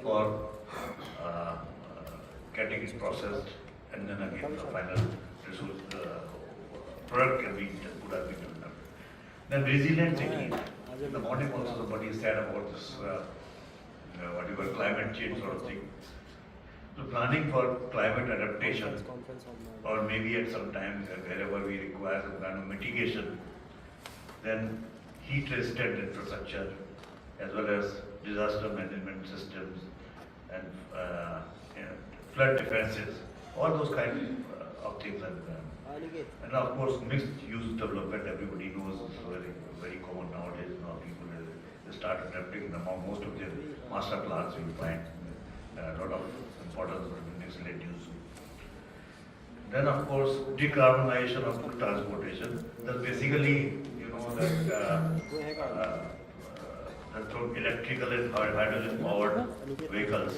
for getting it processed, and then again the final result, product could have been developed. Then resilient city. In the morning also somebody said about this, whatever climate change sort of thing. So planning for climate adaptation, or maybe at some time wherever we require some kind of mitigation, then heat resistant infrastructure, as well as disaster management systems and flood defenses, all those kinds of things are done. And of course, mixed use development, everybody knows, is very common nowadays. Now people start adapting them. Most of the master plans you find a lot of importance of mixed-led use. Then of course, decarbonization of transportation. That's basically, that electrical and hydrogen powered vehicles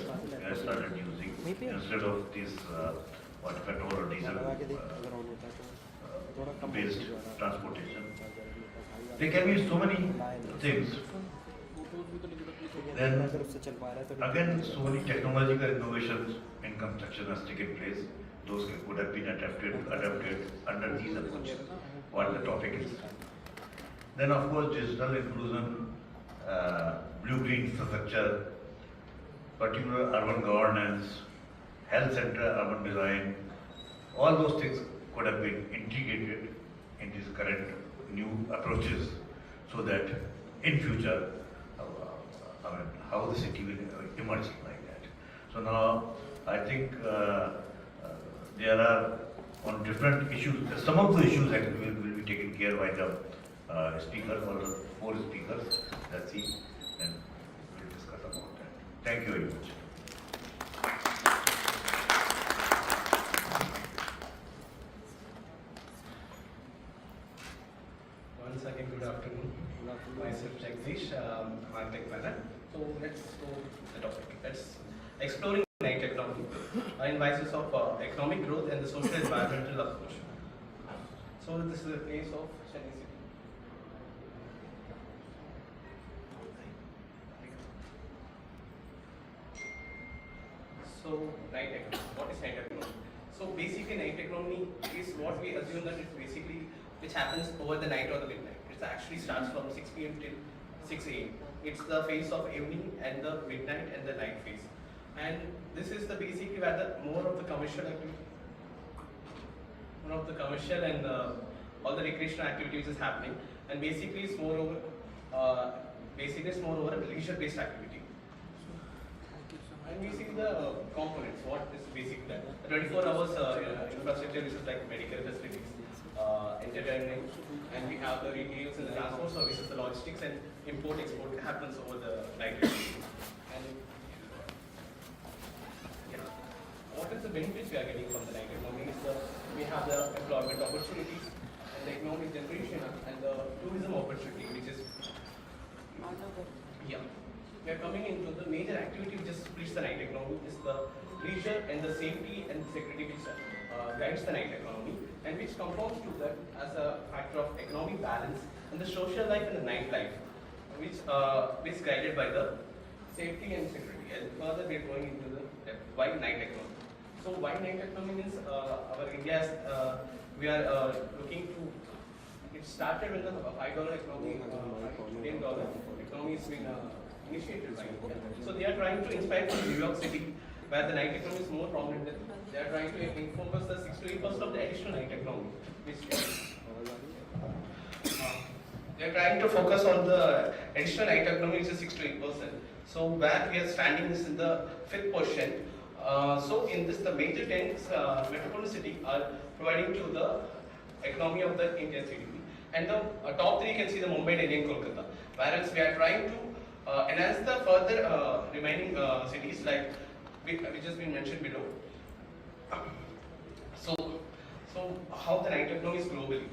started using instead of these petrol or diesel based transportation. There can be so many things. Then again, so many technological innovations in construction has taken place. Those could have been adapted under these approaches, what the topic is. Then of course, digital inclusion, blue-green infrastructure, particular urban governance, health center, urban design, all those things could have been integrated in these current new approaches, so that in future, how the city will emerge like that. So now, I think there are on different issues. Some of the issues actually will be taken care by the speakers or the 4 speakers. Let's see, and we'll discuss about that. Thank you very much. Once again, good afternoon. Myself Jagdish, architect planner. So let's go to the topic. Let's exploring night economy in vices of economic growth and the social environmental approach. So this is the case of Chennai city. So night economy. What is night economy? So basically, night economy is what we assume that it's basically which happens over the night or the midnight. It actually starts from 6 p.m. till 6 a.m. It's the phase of evening and the midnight and the night phase. And this is the basically where the more of the commercial activity, and all the recreational activities is happening. And basically it's more over a leisure-based activity. And we see the components. What is basically that? The 24 hours infrastructure, which is like medical facilities, entertainment, and we have the retails and the transport services, the logistics and import-export happens over the night. And yeah, what is the benefits we are getting from the night economy? We have the employment opportunities and the economic generation and the tourism opportunity, which is we are coming into the major activity which just splits the night economy is the leisure and the safety and security which guides the night economy, and which compounds to that as a factor of economic balance and the social life and the night life, which is guided by the safety and security. And further we are going into the why night economy. So why night economy means our India's we are looking to. It started with the $5 economy, Indian dollar economy has been initiated by India. So they are trying to inspire from New York City, where the night economy is more prominent. They are trying to focus the 6 to 8% of the additional night economy, which they are trying to focus on the additional night economy, which is 6 to 8%. So where we are standing is in the 5th position. So in this, the major 10 metropolitan cities are providing to the economy of the Indian GDP. And the top 3 you can see the Mumbai, Delhi and Kolkata. Whereas we are trying to enhance the further remaining cities like which has been mentioned below. So how the night economy is globally.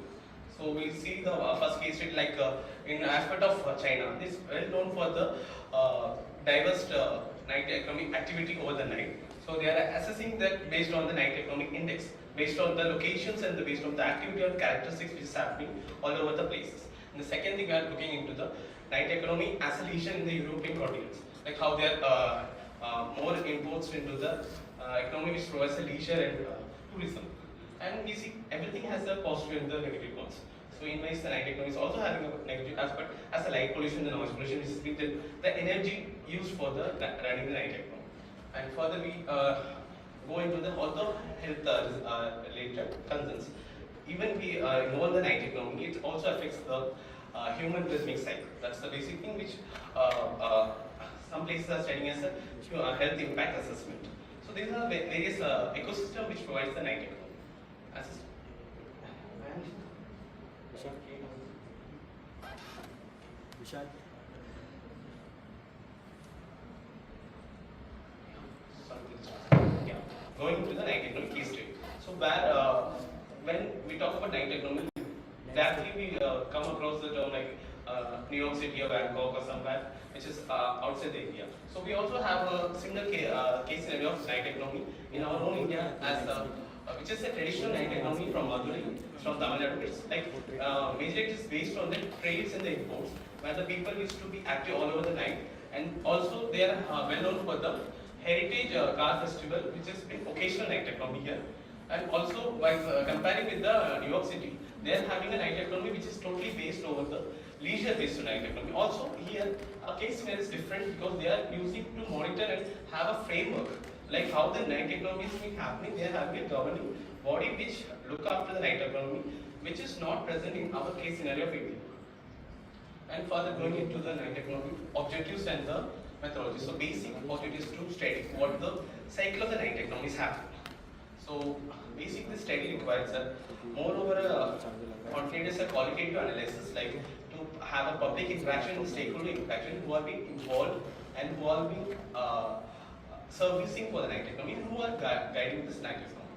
So we see the first case study like in aspect of China. This is well known for the diverse night economic activity over the night. So they are assessing that based on the night economic index, based on the locations and based on the activity or characteristics which is happening all over the places. And the second thing we are looking into the night economy as a leisure in the European continents, like how they are more imports into the economy, which provides a leisure and tourism. And we see everything has a positive and the negative ones. So in ways, the night economy is also having a negative aspect as the light pollution, the noise pollution, which is being the energy used for the running the night economy. And further, we go into the other health related concerns. Even we involve the night economy, it also affects the human rhythmic cycle. That's the basic thing which some places are studying as a health impact assessment. So these are various ecosystem which provides the night economy. Assist. Vishal. Yeah. Going to the night economy case study. So where when we talk about night economy, directly we come across the term like New York City or Bangkok or somewhere which is outside the India. So we also have a similar case scenario of night economy in our own India as which is a traditional night economy from Madurai, from Tamil Nadu. It's like majorly it is based on the trades and the imports, where the people used to be active all over the night, and also they are well known for the heritage car festival, which is an occasional night economy here. And also, by comparing with the New York City, they are having a night economy which is totally based over the leisure-based night economy. Also, here a case scenario is different because they are using to monitor and have a framework like how the night economy is being happening. They are having a governing body which look after the night economy, which is not present in our case scenario of India. And further going into the night economy objectives and the methodology. So basic objective is to study what the cycle of the night economy is happening. So basic this study requires moreover continuous qualitative analysis, like to have a public interaction, stakeholder interaction who are being involved and who are being servicing for the night economy and who are guiding this night economy.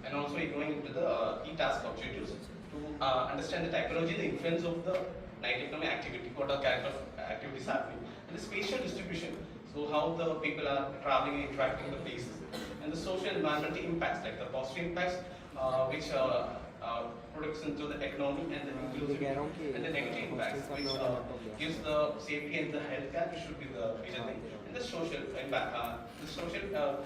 And also we're going into the key task objectives to understand the typology, the influence of the night economy activity, what are kind of activities happening, and the spatial distribution, so how the people are traveling and interacting with the places, and the social and environmental impacts, like the positive impacts which products into the economy and the inclusivity, and the negative impacts which gives the safety and the health care, which should be the major thing, and the social impact. The social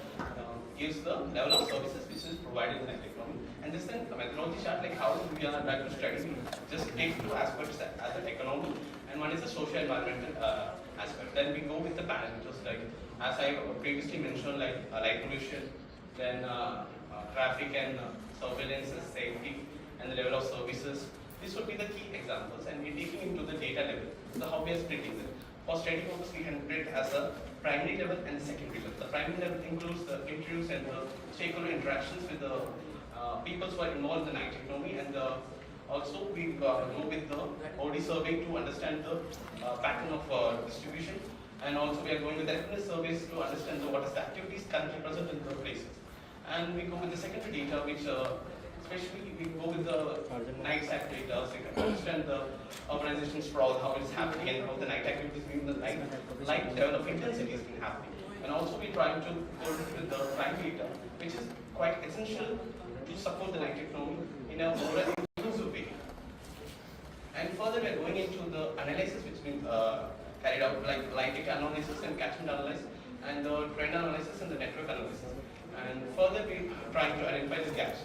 gives the level of services which is provided in the night economy, and this then the methodology chart, like how we are trying to study. Just take two aspects as an economy, and one is the social environmental aspect. Then we go with the parameters, like as I previously mentioned, like light pollution, then traffic and surveillance, safety, and the level of services. This would be the key examples, and we're taking into the data level. So how we are splitting them. For study purpose, we can split as a primary level and secondary level. The primary level includes the interviews and the stakeholder interactions with the people who are involved in the night economy, and also we go with the OD survey to understand the pattern of distribution, and also we are going with the reference surveys to understand what is the activities currently present in the places. And we go with the secondary data, which especially we go with the night cycle data, so you can understand the urbanization sprawl, how it is happening, and how the night activities mean the light level of intensity has been happening. And also we try to go with the crime data, which is quite essential to support the night economy in a more inclusive way. And further, we are going into the analysis which has been carried out, like light data analysis and catchment analysis, and the trend analysis and the network analysis. And further, we are trying to identify the gaps.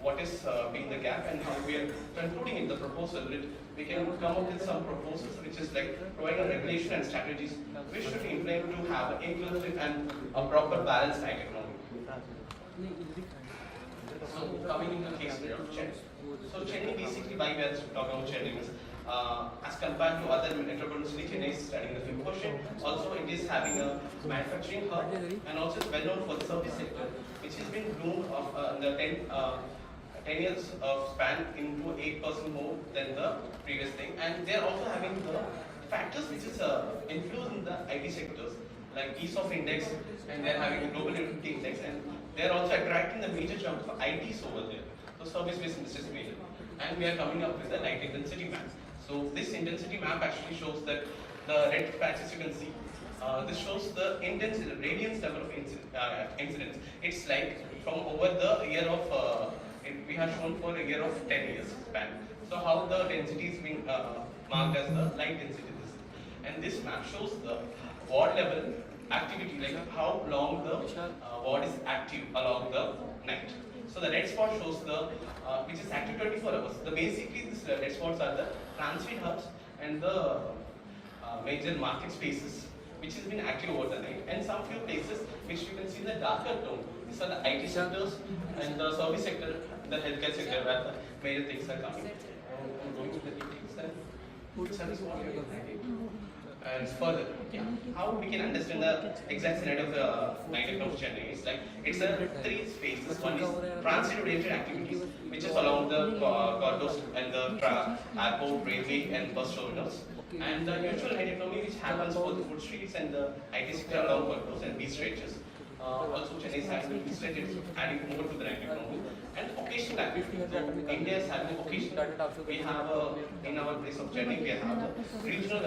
What is being the gap, and how we are concluding in the proposal that we can come up with some proposals which is like providing regulation and strategies which should be implemented to have an inclusive and a proper balanced night economy. So coming into the case scenario of Chennai. So Chennai, basically why we are talking about Chennai is as compared to other metropolitan cities, Chennai is studying the fifth question. Also it is having a manufacturing hub, and also it's well known for the service sector, which has been bloomed of the 10 years of span into 8% more than the previous thing. And they are also having the factors which is influencing the IT sectors, like ease of index, and they are having a global utility index, and they are also attracting the major chunk of ITs over there. So service-based industries major. And we are coming up with the light intensity map. So this intensity map actually shows that the red patches you can see, this shows the intensity, the radiance level of incidence. It's like from over the year of, we have shown for a year of 10 years span. So how the density is being marked as the light density. And this map shows the ward level activity, like how long the ward is active along the night. So the red spot shows the which is active 24 hours. The basically these red spots are the transit hubs and the major market spaces which has been active over the night, and some few places which you can see in the darker tone. These are the IT sectors and the service sector, the healthcare sector where the major things are coming. I'm going to the details then. Service model. And further, yeah, how we can understand the exact scenario of the night of Chennai is like it's a three phases. One is transit-oriented activities, which is along the corridors and the airport, railway, and bus terminals. And the usual night economy, which happens for the food streets and the IT sector along corridors and beach stretches. Also, Chennai is having beach stretches, adding more to the night economy. And occasional activity. So India is having occasional. We have in our place of Chennai, we have the regional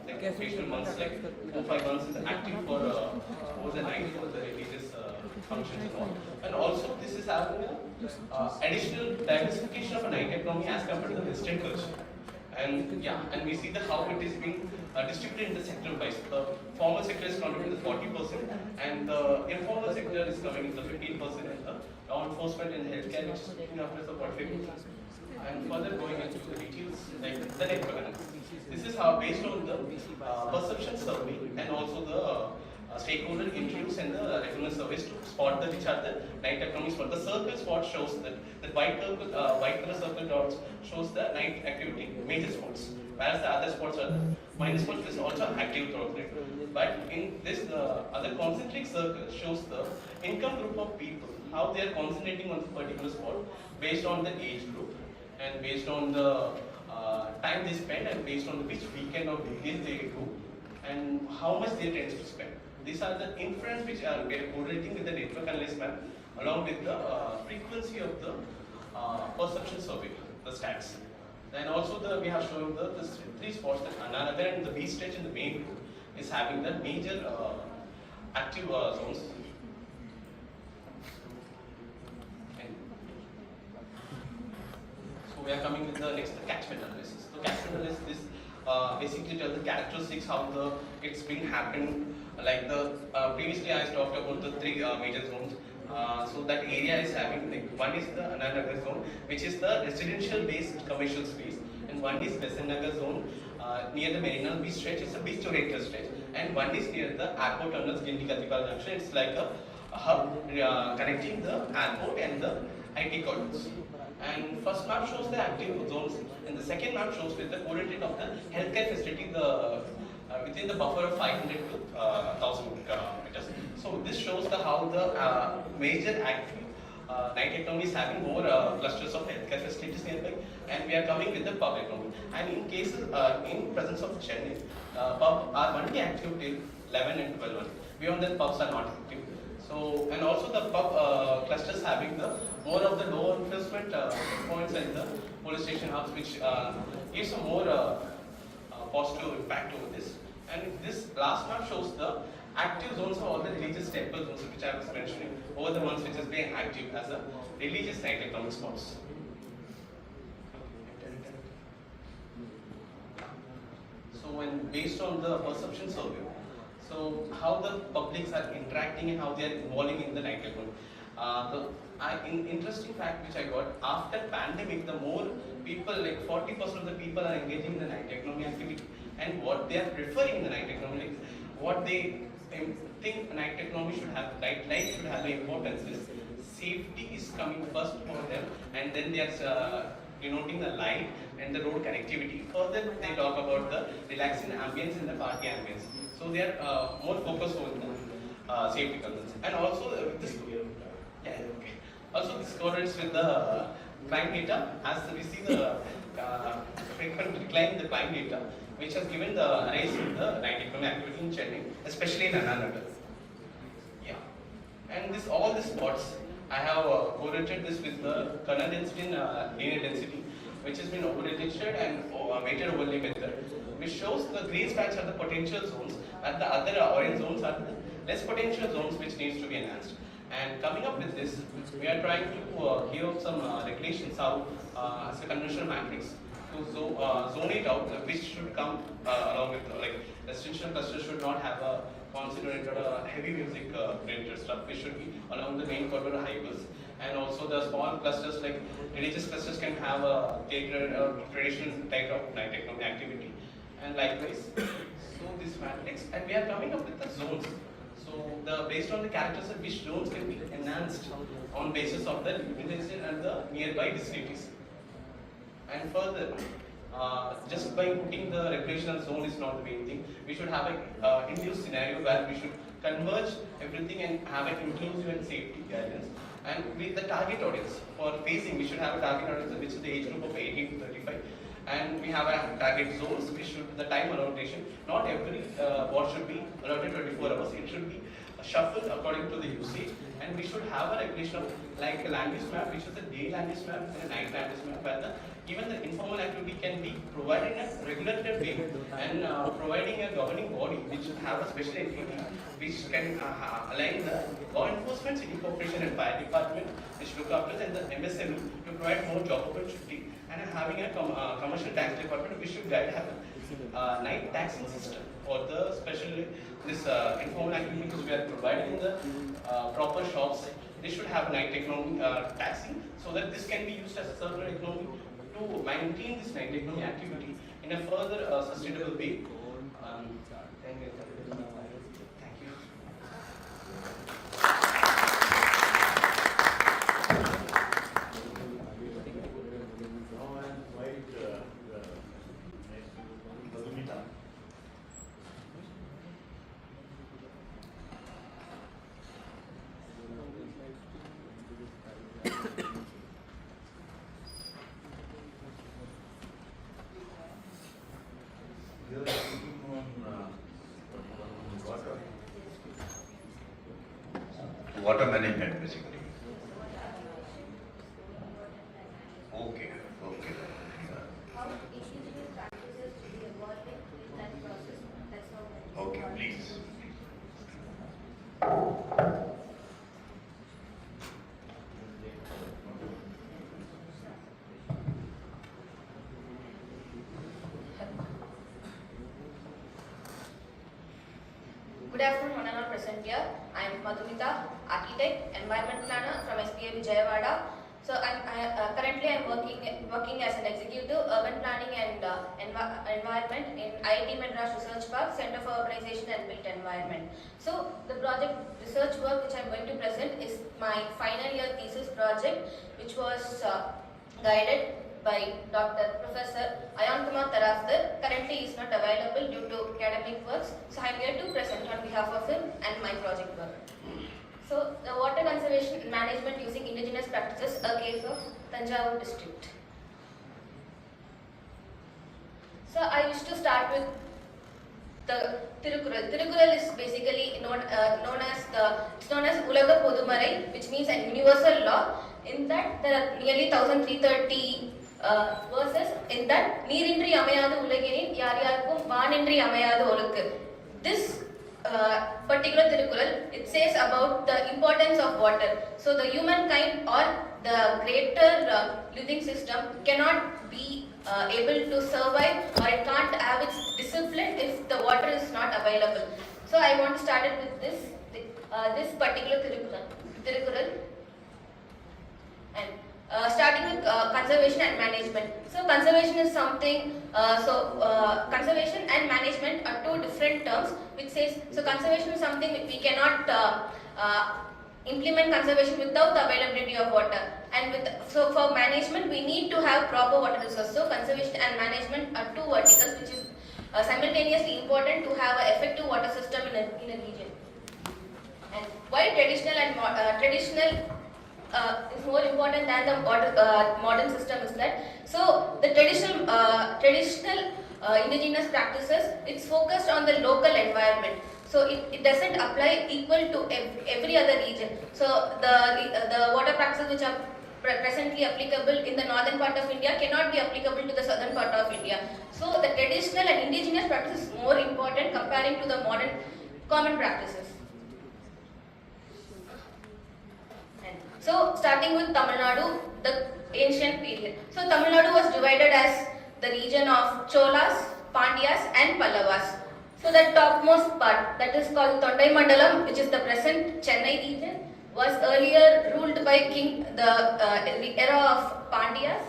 like occasional months, like 4-5 months is active for over the night for the religious functions and all. And also this is having additional diversification of a night economy as compared to the Western culture. And yeah, and we see how it is being distributed in the sector wise. The formal sector is contributing to 40%, and the informal sector is coming in the 15%, and the law enforcement and healthcare, which is picking up as a 45%. And further going into the details, like the network analysis. This is how based on the perception survey and also the stakeholder interviews and the reference surveys to spot the which are the night economies. For the circle spot shows that the white color circle dots shows the night activity major spots, whereas the other spots are the minor spots is also active throughout the night. But in this the other concentric circle shows the income group of people, how they are concentrating on the particular spot based on the age group and based on the time they spend and based on which weekend or weekdays they go and how much they tend to spend. These are the inference which are correlating with the network analysis map along with the frequency of the perception survey, the stats. Then also we have shown the three spots that another and the B stretch in the main group is having the major active zones. And so we are coming with the next catchment analysis. The catchment analysis is basically tell the characteristics how it's been happened. Like previously I talked about the three major zones. So that area is having like one is the Ananagar zone, which is the residential based commercial space, and one is Besanagar zone near the Marina Beach stretch. It's a beach oriented stretch, and one is near the airport terminals Gindi Katikal junction. It's like a hub connecting the airport and the IT corridors. And first map shows the active zones, and the second map shows with the coordinate of the healthcare facility within the buffer of 500 to 1000 meters. So this shows how the major active night economy is having more clusters of healthcare facilities nearby, and we are coming with the pub economy. And in cases in presence of Chennai, pub are only active till 11 and 12. Beyond that, pubs are not active. So, and also the pub clusters having the more of the law enforcement points and the police station hubs, which gives a more positive impact over this. And this last map shows the active zones of all the religious temple zones, which I was mentioning over the ones which has been active as a religious night economic spots. So when based on the perception survey, so how the publics are interacting and how they are involving in the night economy. Interesting fact which I got, after pandemic, the more people, like 40% of the people are engaging in the night economy activity, and what they are preferring in the night economy, like what they think night economy should have, light should have the importance is safety is coming first for them, and then they are denoting the light and the road connectivity. Further, they talk about the relaxing ambience and the party ambience. So they are more focused on the safety concerns, and also this. Yeah, okay. Also, this correlates with the crime data, as we see the frequent decline in the crime data, which has given the rise in the night economic activity in Chennai, especially in Ananagar. Yeah, and all these spots, I have correlated this with the kernel density and linear density, which has been overlaid and weighted overlay method, which shows the green spans are the potential zones, and the other orange zones are the less potential zones which needs to be enhanced. And coming up with this, we are trying to give some regulations how, as a conventional matrix, to zone it out, which should come along with, like residential clusters should not have a concentrated heavy music related stuff, which should be along the main corridor highways. And also the small clusters like religious clusters can have a theatre traditional type of night economic activity. And likewise, so this matrix, and we are coming up with the zones. So based on the characters of which zones can be enhanced on basis of the utilization and the nearby vicinities. And further, just by putting the recreational zone is not the main thing. We should have a induced scenario where we should converge everything and have an inclusive and safety guidance. And with the target audience for facing, we should have a target audience which is the age group of 18 to 35. And we have a target zones, which should the time allocation. Not every what should be allotted 24 hours. It should be shuffled according to the usage. And we should have a regulation of like a land use map, which is a day land use map and a night land use map, where even the informal activity can be provided in a regulated way, and providing a governing body which should have a special entity which can align the law enforcement, city corporation and fire department, which look after and the MSME to provide more job opportunity, and having a commercial tax department which should guide have a night taxing system for the special this informal activity which we are providing in the proper shops. They should have night economy taxing, so that this can be used as a circular economy to maintain this night economy activity in a further sustainable way. Thank you. Now I invite Madhumita. We are speaking on water management basically. Okay, okay. How ecological practices to be evolving with that process. That's how. Okay, please. Good afternoon, one and all present here. I am Madhumita, architect, environment planner from SPA Vijayawada. So currently I'm working as an executive urban planning and environment in IIT Madras Research Park, Center for Urbanization and Built Environment. So the project research work which I'm going to present is my final year thesis project, which was guided by Dr. Professor Ayan Kumar Tarafdar. Currently he is not available due to academic works. So I am here to present on behalf of him and my project work. So the water conservation and management using indigenous practices, a case of Tanjavur district. So I wish to start with the Tirukural. Tirukural is basically known as Ulaga Podumarai, which means a universal law. In that there are nearly 1330 verses. In that நீரின்றி அமையாது உலகினில் யார் யாருக்கும் வானின்றி அமையாது ஒழுக்கு. This particular Tirukural, it says about the importance of water. So the humankind or the greater living system cannot be able to survive, or it can't have its discipline if the water is not available. So I want to start it with this particular Tirukural. And starting with conservation and management. So conservation is something, conservation and management are two different terms, which says, so conservation is something we cannot implement conservation without the availability of water. And so for management we need to have proper water resources. So conservation and management are two verticals which is simultaneously important to have an effective water system in a region. And why traditional is more important than the modern system is that, so the traditional indigenous practices, it's focused on the local environment, so it doesn't apply equal to every other region. So the water practices which are presently applicable in the northern part of India cannot be applicable to the southern part of India. So the traditional and indigenous practice is more important comparing to the modern common practices. So starting with Tamil Nadu, the ancient period. So Tamil Nadu was divided as the region of Cholas, Pandyas and Pallavas. So the topmost part, that is called Tondai Mandalam, which is the present Chennai region, was earlier ruled by the era of Pandyas.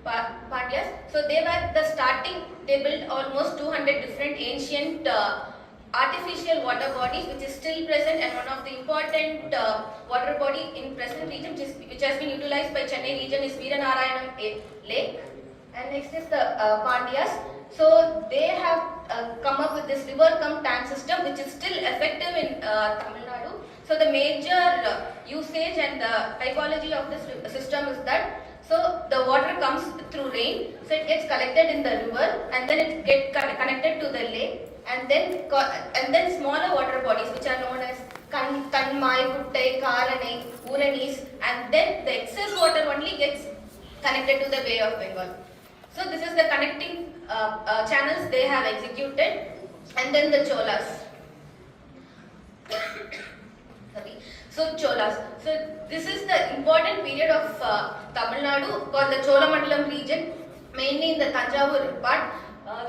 Pandyas. So they were the starting. They built almost 200 different ancient artificial water bodies, which is still present, and one of the important water body in present region, which has been utilized by Chennai region, is Veeranarayanam Lake. And next is the Pandyas. So they have come up with this river cum tank system, which is still effective in Tamil Nadu. So the major usage and the typology of this system is that, so the water comes through rain, so it gets collected in the river, and then it gets connected to the lake, and then smaller water bodies, which are known as Kanmai, Kuttai, Karanai, Uranis, and then the excess water only gets connected to the Bay of Bengal. So this is the connecting channels they have executed, and then the Cholas. Sorry. So Cholas. So this is the important period of Tamil Nadu called the Cholamandalam region, mainly in the Tanjavur part,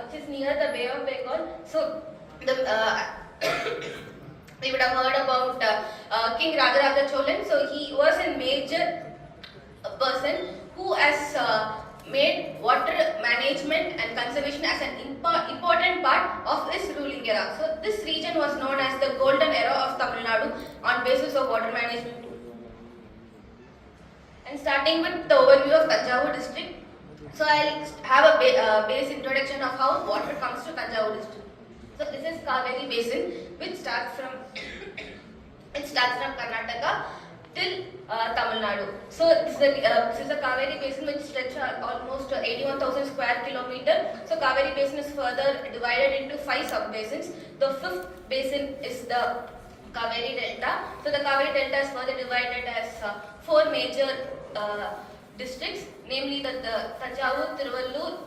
which is near the Bay of Bengal. So we would have heard about King Rajaraja Cholan. So he was a major person who has made water management and conservation as an important part of his ruling era. So this region was known as the golden era of Tamil Nadu on basis of water management. And starting with the overview of Tanjavur district, so I'll have a base introduction of how water comes to Tanjavur district. So this is Kaveri basin, which starts from Karnataka till Tamil Nadu. So this is a Kaveri basin which stretches almost 81,000 square kilometer. So Kaveri basin is further divided into 5 sub-basins. The fifth basin is the Kaveri Delta. So the Kaveri Delta is further divided as 4 major districts, namely the Tanjavur, Tiruvallur,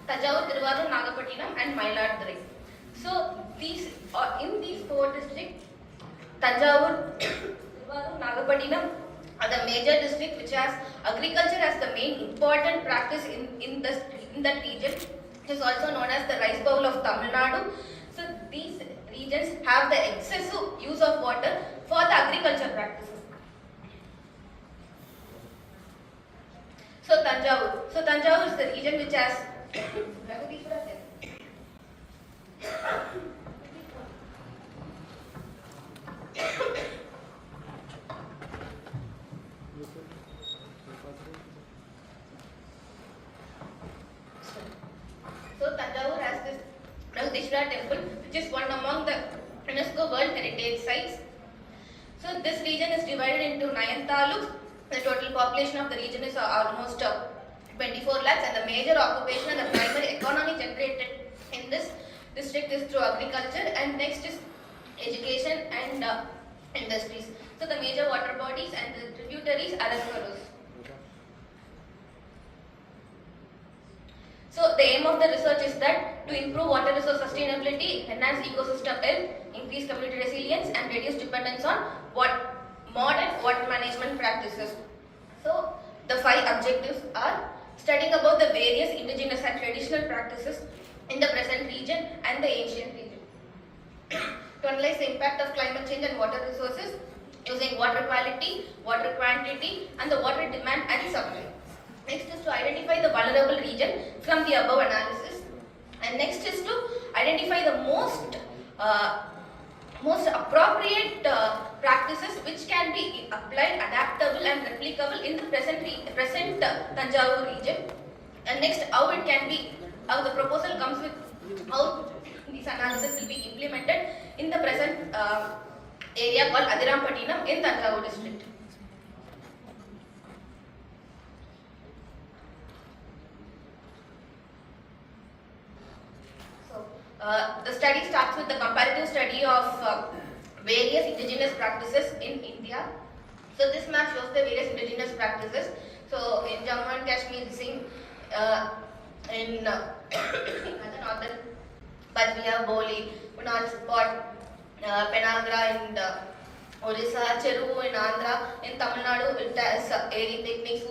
Nagapattinam and Mayiladuthurai. So in these 4 districts, Tanjavur, Nagapattinam are the major district which has agriculture as the main important practice in that region. It is also known as the rice bowl of Tamil Nadu. So these regions have the excessive use of water for the agriculture practices. So Tanjavur is the region which has Tanjavur has this Brahadishwara temple, which is one among the UNESCO World Heritage Sites. So this region is divided into 9 taluks. The total population of the region is almost 24 lakhs, and the major occupation and the primary economy generated in this district is through agriculture, and next is education and industries. So the major water bodies and the tributaries are as follows. So the aim of the research is that to improve water resource sustainability, enhance ecosystem health, increase community resilience, and reduce dependence on modern water management practices. So the 5 objectives are studying about the various indigenous and traditional practices in the present region and the ancient region. To analyze the impact of climate change and water resources using water quality, water quantity, and the water demand and supply. Next is to identify the vulnerable region from the above analysis, and next is to identify the most appropriate practices which can be applied, adaptable and replicable in the present Tanjavur region. And next, how the proposal comes with how these analysis will be implemented in the present area called Adirampattinam in Tanjavur district. The study starts with the comparative study of various indigenous practices in India. So this map shows the various indigenous practices. So in Jammu and Kashmir, Singh, in the northern but we have Boli, Unal Spot, Penagra and Orissa, Cheruvu in Andhra, in Tamil Nadu it has Eri techniques,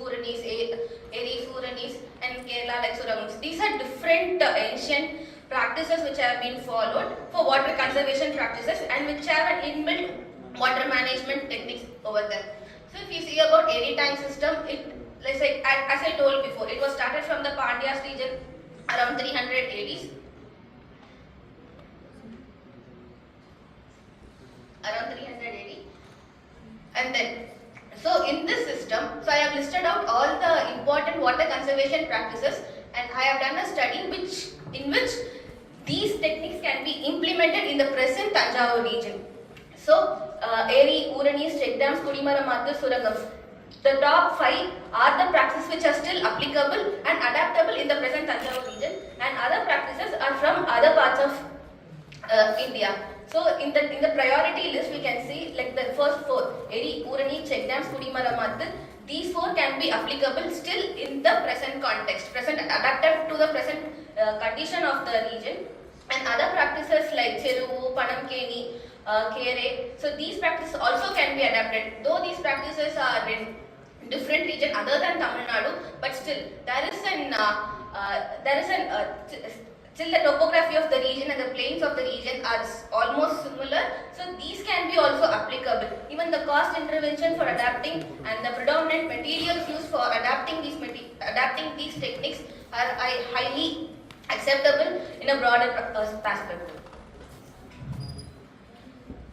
Eri Suranis, and Kerala like Surangams. These are different ancient practices which have been followed for water conservation practices and which have an inbuilt water management techniques over there. So if you see about Eri tank system, it, let's say, as I told before, it was started from the Pandyas region around 300 AD. Around 300 AD. And then, so in this system, so I have listed out all the important water conservation practices and I have done a study in which these techniques can be implemented in the present Tanjavur region. So, Eri, Uranis, check dams, Kudimaramatu, Surangams. The top 5 are the practices which are still applicable and adaptable in the present Tanjavur region, and other practices are from other parts of India. So in the priority list we can see like the first 4, Eri, Urani, check dams, Kudimaramatu. These 4 can be applicable still in the present context, adapted to the present condition of the region. And other practices like Cheruvu, Panamkeni, Kere, so these practices also can be adapted. Though these practices are in different region other than Tamil Nadu, but still there is still the topography of the region and the plains of the region are almost similar. So these can be also applicable. Even the cost intervention for adapting and the predominant materials used for adapting these techniques are highly acceptable in a broader perspective.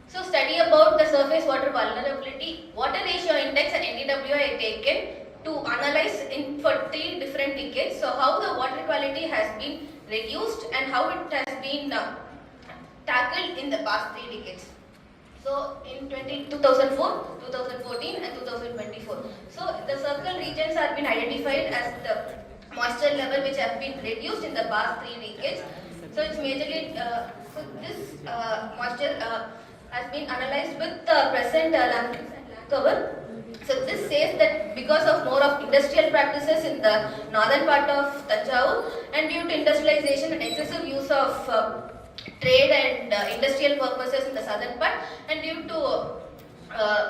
So study about the surface water vulnerability, water ratio index and NDWI are taken to analyze for 3 different decades. So how the water quality has been reduced and how it has been tackled in the past 3 decades. So in 2004, 2014 and 2024. So the circle regions have been identified as the moisture level which have been reduced in the past 3 decades. So it's majorly, so this moisture has been analyzed with the present land cover. So this says that because of more of industrial practices in the northern part of Tanjavur and due to industrialization and excessive use of trade and industrial purposes in the southern part and due to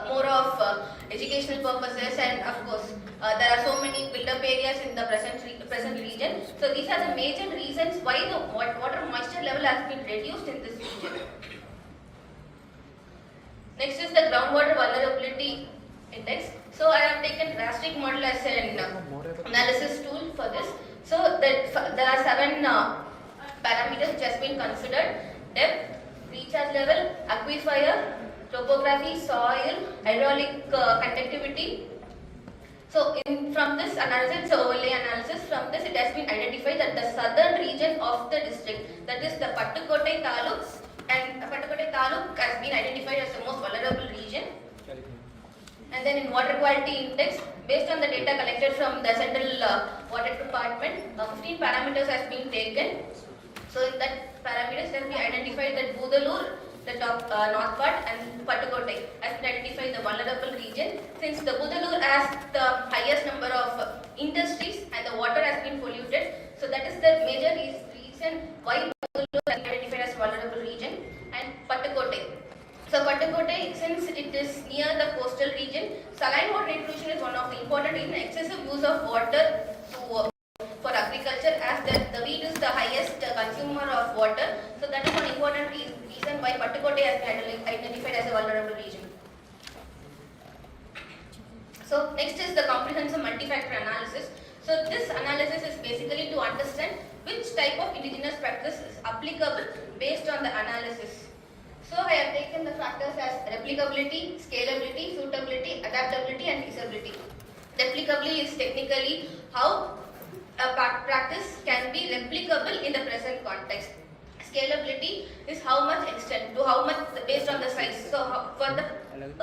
more of educational purposes and of course there are so many build-up areas in the present region. So these are the major reasons why the water moisture level has been reduced in this region. Next is the groundwater vulnerability index. So I have taken drastic model as an analysis tool for this. So that there are 7 parameters which has been considered: depth, recharge level, aquifer, topography, soil, hydraulic conductivity. So from this analysis, overlay analysis, from this it has been identified that the southern region of the district, that is the Pattukottai Taluk, and Pattukottai Taluk has been identified as the most vulnerable region. And then in water quality index, based on the data collected from the central water department, 15 parameters has been taken. So in that parameters has been identified that Budalur, the top north part, and Pattukottai has been identified the vulnerable region. Since the Budalur has the highest number of industries and the water has been polluted, so that is the major reason why Budalur has been identified as vulnerable region. And Pattukottai. So Pattukottai, since it is near the coastal region, saline water intrusion is one of the important reasons. Excessive use of water for agriculture, as the wheat is the highest consumer of water. So that is one important reason why Pattukottai has been identified as a vulnerable region. So next is the comprehensive multi-factor analysis. So this analysis is basically to understand which type of indigenous practice is applicable based on the analysis. So I have taken the factors as replicability, scalability, suitability, adaptability and feasibility. Replicability is technically how a practice can be replicable in the present context. Scalability is how much extent, to how much based on the size. So for the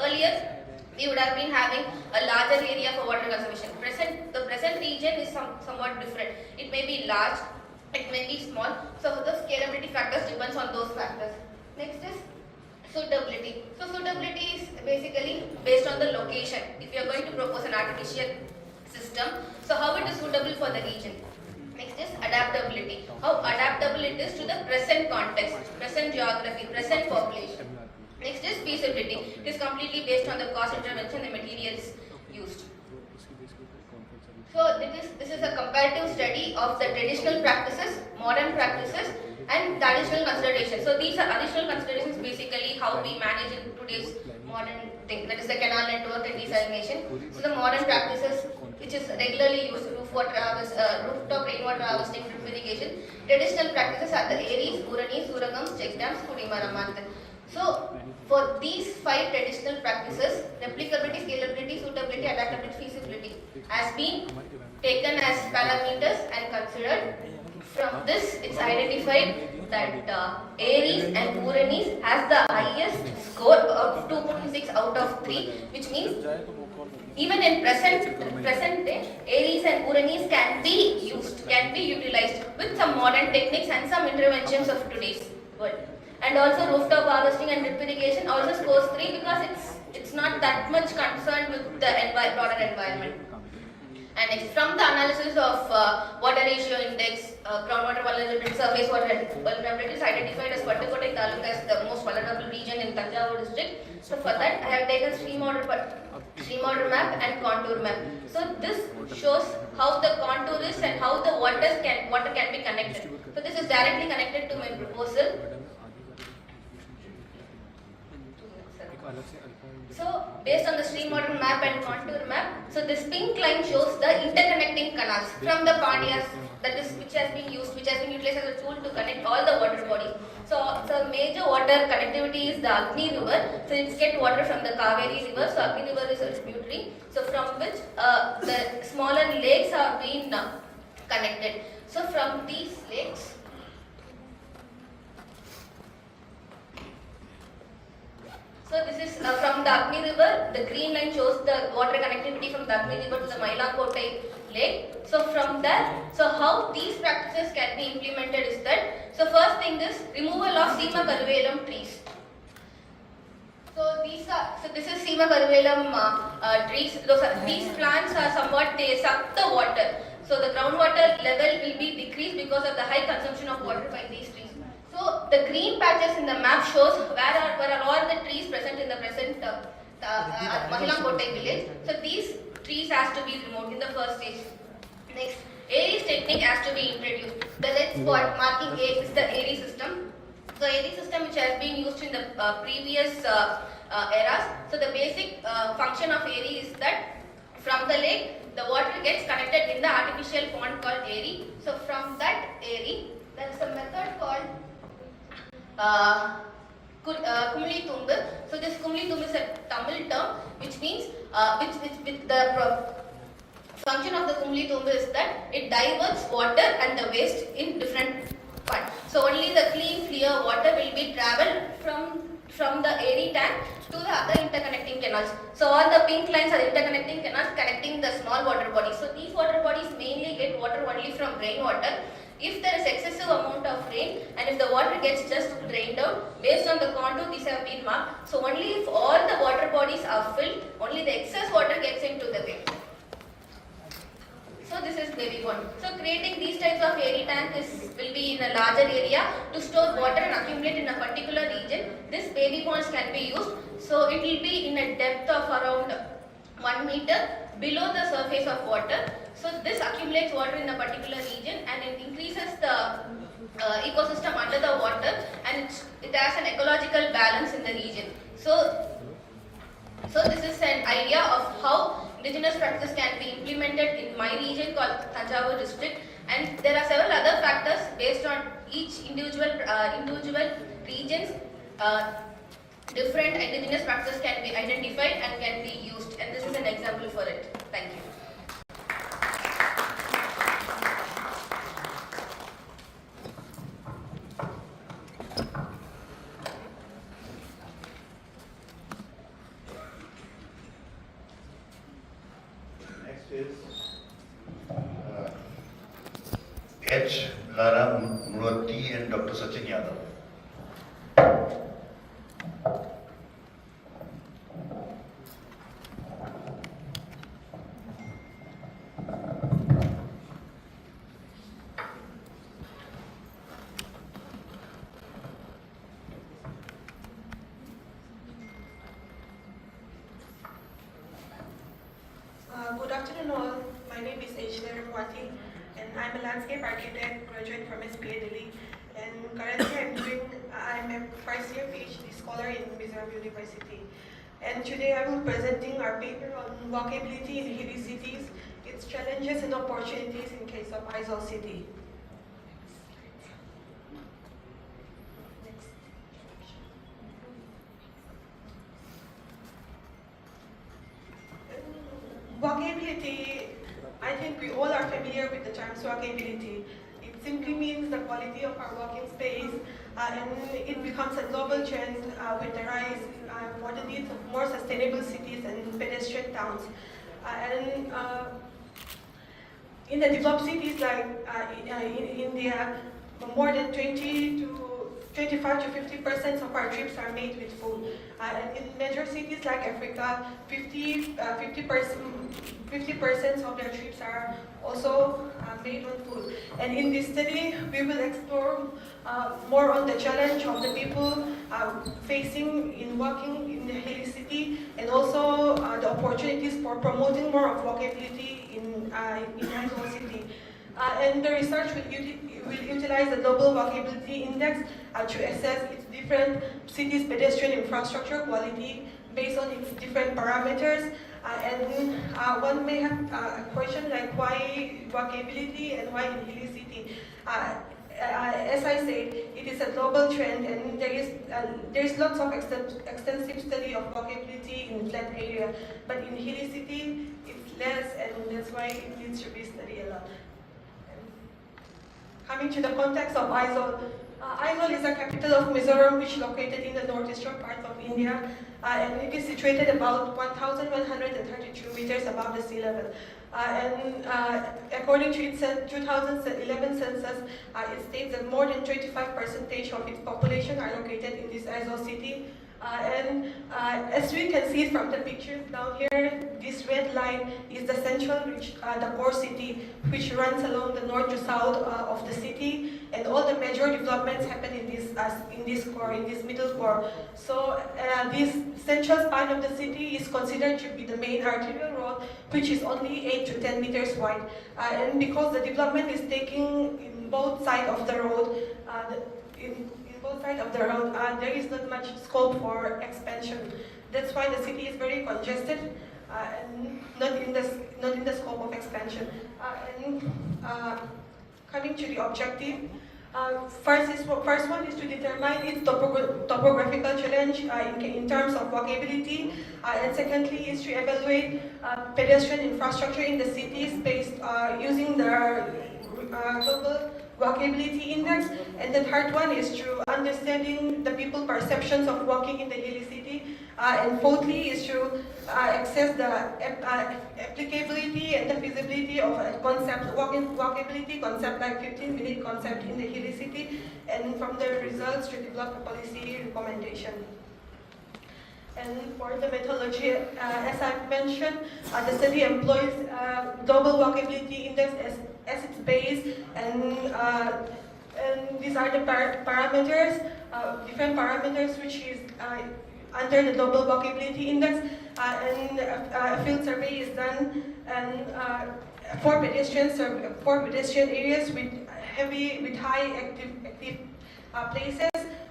earlier we would have been having a larger area for water conservation. The present region is somewhat different. It may be large, it may be small. So the scalability factors depends on those factors. Next is suitability. So suitability is basically based on the location. If you are going to propose an artificial system, so how it is suitable for the region. Next is adaptability. How adaptable it is to the present context, present geography, present population. Next is feasibility. It is completely based on the cost intervention, the materials used. So this is a comparative study of the traditional practices, modern practices, and the additional considerations. So these are additional considerations, basically how we manage in today's modern thing, that is the canal network and desalination. So the modern practices, which is regularly used, rooftop rainwater harvesting, drip irrigation. Traditional practices are the ARES, Uranis, Uragams, check dams, Kudimaramanth. So for these 5 traditional practices, replicability, scalability, suitability, adaptability, feasibility has been taken as parameters and considered. From this, it's identified that ARES and Uranis has the highest score of 2.6 out of 3, which means even in present day, ARES and Uranis can be used, can be utilized with some modern techniques and some interventions of today's world. And also rooftop harvesting and drip irrigation also scores 3 because it's not that much concerned with the broader environment. And next, from the analysis of water ratio index, groundwater vulnerability, surface water vulnerability is identified as Pattukottai Taluk as the most vulnerable region in Thanjavur district. So for that, I have taken stream order map and contour map. So this shows how the contour is and how the water can be connected. So this is directly connected to my proposal. So based on the stream water map and contour map, so this pink line shows the interconnecting canals from the Pandiyas, that is which has been utilized as a tool to connect all the water bodies. So major water connectivity is the Agni river. So it's get water from the Kaveri river. So Agni river is a tributary. So from which the smaller lakes are being connected. So from these lakes, so this is from the Agni river. The green line shows the water connectivity from the Agni river to the Mailakotai lake. So from there, so how these practices can be implemented is that, so first thing is removal of Sima Karuvelam trees. So this is Sima Karuvelam trees. These plants are somewhat, they suck the water. So the groundwater level will be decreased because of the high consumption of water by these trees. So the green patches in the map shows where are all the trees present in the present Mahilankotai village. So these trees has to be removed in the first stage. Next, ARES technique has to be introduced. The red spot marking A is the ARES system. So ARES system which has been used in the previous eras. So the basic function of ARES is that from the lake the water gets connected in the artificial pond called ARES. So from that ARES there is a method called Kumli Tumbu. So this Kumli Tumbu is a Tamil term which means with the function of the Kumli Tumbu is that it diverts water and the waste in different parts. So only the clean clear water will be travelled from the ARES tank to the other interconnecting canals. So all the pink lines are interconnecting canals connecting the small water bodies. So these water bodies mainly get water only from rainwater. If there is excessive amount of rain and if the water gets just drained out, based on the contour these have been marked. So only if all the water bodies are filled, only the excess water gets into the bay. So this is baby pond. So creating these types of ARES tanks will be in a larger area to store water and accumulate in a particular region. This baby ponds can be used. So it will be in a depth of around 1 meter below the surface of water. So this accumulates water in a particular region and it increases the ecosystem under the water and it has an ecological balance in the region. So this is an idea of how indigenous practices can be implemented in my region called Thanjavur district, and there are several other factors based on each individual regions. Different indigenous practices can be identified and can be used, and this is an example for it. Thank you. H. Lara Murati and Dr. Sachin Yadav. I'm a landscape architect, graduate from SPA Delhi, and currently I'm a first year PhD scholar in Mizoram University. And today I will be presenting our paper on walkability in hilly cities, its challenges and opportunities in case of Aizawl city. Walkability, I think we all are familiar with the term walkability. It simply means the quality of our walking space, and it becomes a global trend with the rise for the needs of more sustainable cities and pedestrian towns. In the developed cities like in India, more than 25 to 50% of our trips are made with food. And in major cities like Africa, 50% of their trips are also made on food. And in this study, we will explore more on the challenge of the people facing in walking in the hilly city, and also the opportunities for promoting more of walkability in Aizawl city. And the research will utilize the Global Walkability Index to assess its different cities' pedestrian infrastructure quality based on its different parameters. One may have a question like why walkability and why in hilly city? As I said, it is a global trend, and there is lots of extensive study of walkability in flat area, but in hilly city it's less, and that's why it needs to be studied a lot. Coming to the context of Aizawl. Aizawl is the capital of Mizoram, which is located in the northeastern part of India, and it is situated about 1,132 meters above the sea level. According to its 2011 census, it states that more than 25% of its population are located in this Aizawl city. As we can see from the pictures down here, this red line is the central reach, the core city, which runs along the north to south of the city, and all the major developments happen in this core, in this middle core. So this central span of the city is considered to be the main arterial road, which is only 8 to 10 meters wide. And because the development is taking in both sides of the road, there is not much scope for expansion. That's why the city is very congested and not in the scope of expansion. Coming to the objective, first one is to determine its topographical challenge in terms of walkability, and secondly is to evaluate pedestrian infrastructure in the cities based using the global walkability index, and the third one is to understanding the people perceptions of walking in the hilly city, and fourthly is to assess the applicability and the feasibility of a concept, walkability concept like 15-minute concept in the hilly city, and from the results to develop a policy recommendation. And for the methodology, as I've mentioned, the study employs global walkability index as its base, and these are the parameters, different parameters which is under the global walkability index, and a field survey is done, and for pedestrian areas with high active places,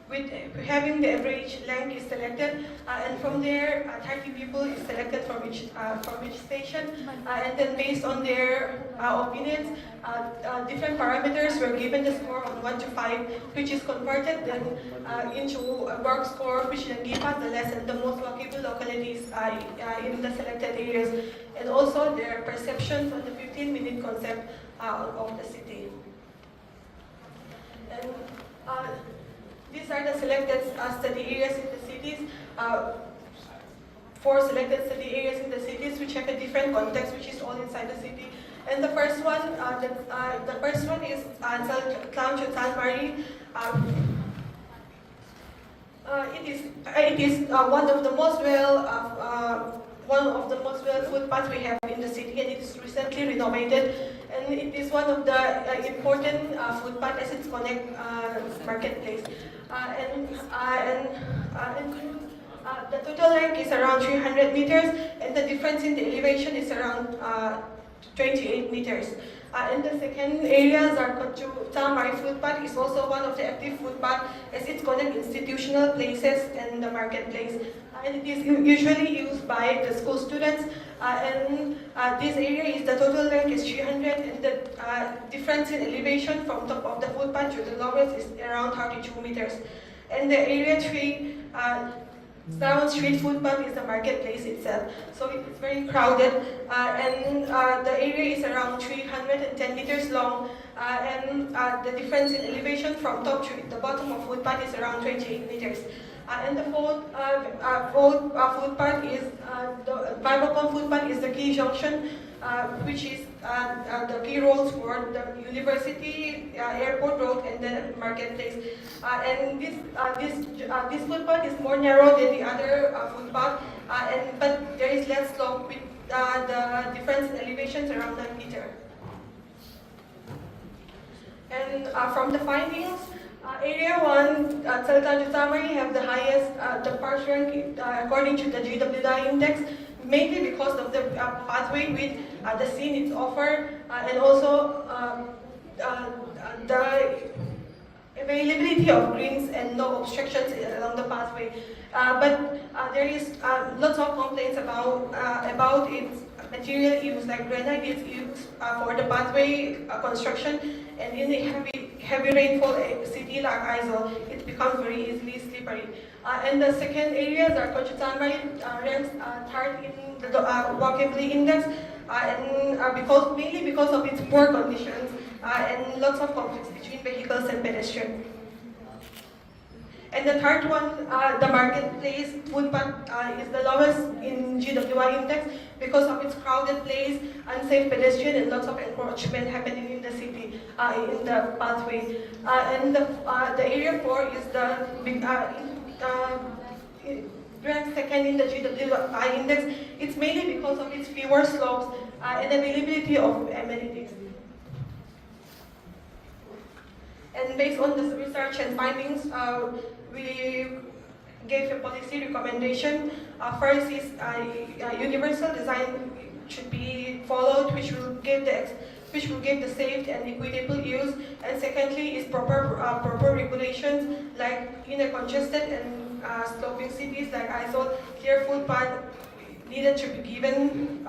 with having the average length is selected, and from there 30 people is selected from each station, and then based on their opinions, different parameters were given the score on 1 to 5, which is converted then into a work score, which then gives us the less and the most walkable localities in the selected areas, and also their perceptions on the 15-minute concept of the city. And these are the selected study areas in the cities. 4 selected study areas in the cities which have a different context, which is all inside the city. And the first one is Conclave to Salmari. It is one of the most well footpaths we have in the city, and it is recently renovated. And it is one of the important footpaths as it connects marketplace. The total length is around 300 meters, and the difference in the elevation is around 28 meters. And the second areas are Tamari footpath is also one of the active footpath as it's connect institutional places and the marketplace. And it is usually used by the school students. This area is the total length is 300 and the difference in elevation from top of the footpath to the lowest is around 32 meters. And the area 3 Down street footpath is the marketplace itself, so it's very crowded, the area is around 310 meters long, the difference in elevation from top to the bottom of footpath is around 28 meters. And the fourth footpath is the Bible footpath is the key junction, which is the key roads for the university, airport road, and the marketplace. This footpath is more narrow than the other footpath, but there is less slope with the difference in elevations around 9 meters. And from the findings, Area 1, Sultan Jutamari have the highest, the park rank according to the GWI index, mainly because of the pathway with the scene it's offered, and also the availability of greens and no obstructions along the pathway. But there is lots of complaints about its material use, like granite is used for the pathway construction, and in a heavy rainfall city like Aizawl, it becomes very easily slippery. And the second areas are Kochutanmari ranks third in the walkability index, mainly because of its poor conditions and lots of conflicts between vehicles and pedestrians. And the third one, the marketplace footpath is the lowest in GWI index because of its crowded place, unsafe pedestrian, and lots of encroachment happening in the city, in the pathway. And the area 4 is the ranked second in the GWI index. It's mainly because of its fewer slopes and availability of amenities. And based on this research and findings, we gave a policy recommendation. First is universal design should be followed, which will give the safe and equitable use. And secondly is proper regulations, like in a congested and sloping cities like Aizawl, clear footpath needed to be given,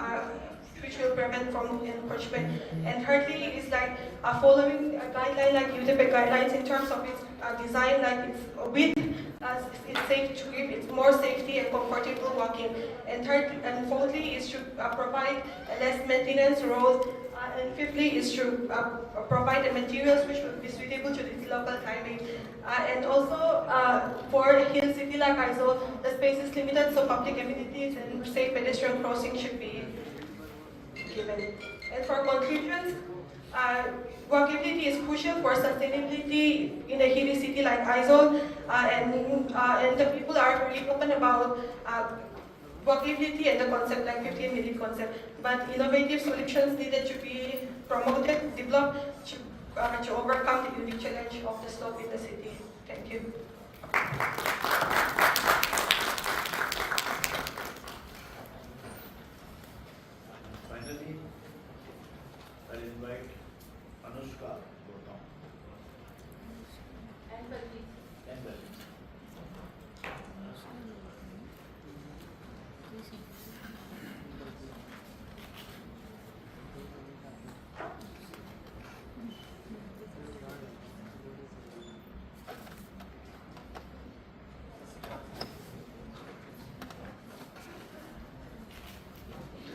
which will prevent from encroachment. And thirdly is like following a guideline like UTP guidelines in terms of its design, like its width, it's safe to give, it's more safety and comfortable walking. And fourthly is to provide a less maintenance road. And fifthly is to provide the materials which will be suitable to its local climate. And also for a hill city like Aizawl, the space is limited, so public amenities and safe pedestrian crossing should be given. And for conclusions, walkability is crucial for sustainability in a hilly city like Aizawl, and the people are really open about walkability and the concept like 15-minute concept. But innovative solutions needed to be promoted, developed to overcome the unique challenge of the slope in the city. Thank you. Finally, I invite Anushka Gautam. And Baljeet.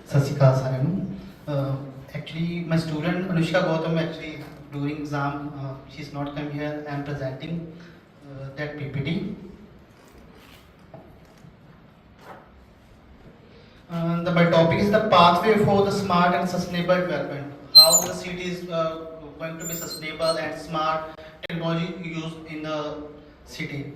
Sasika Saranu. Actually, my student Anushka Gautam, actually during exam, she's not come here. I am presenting that PPT. My topic is the pathway for the smart and sustainable development. How the city is going to be sustainable and smart technology used in the city.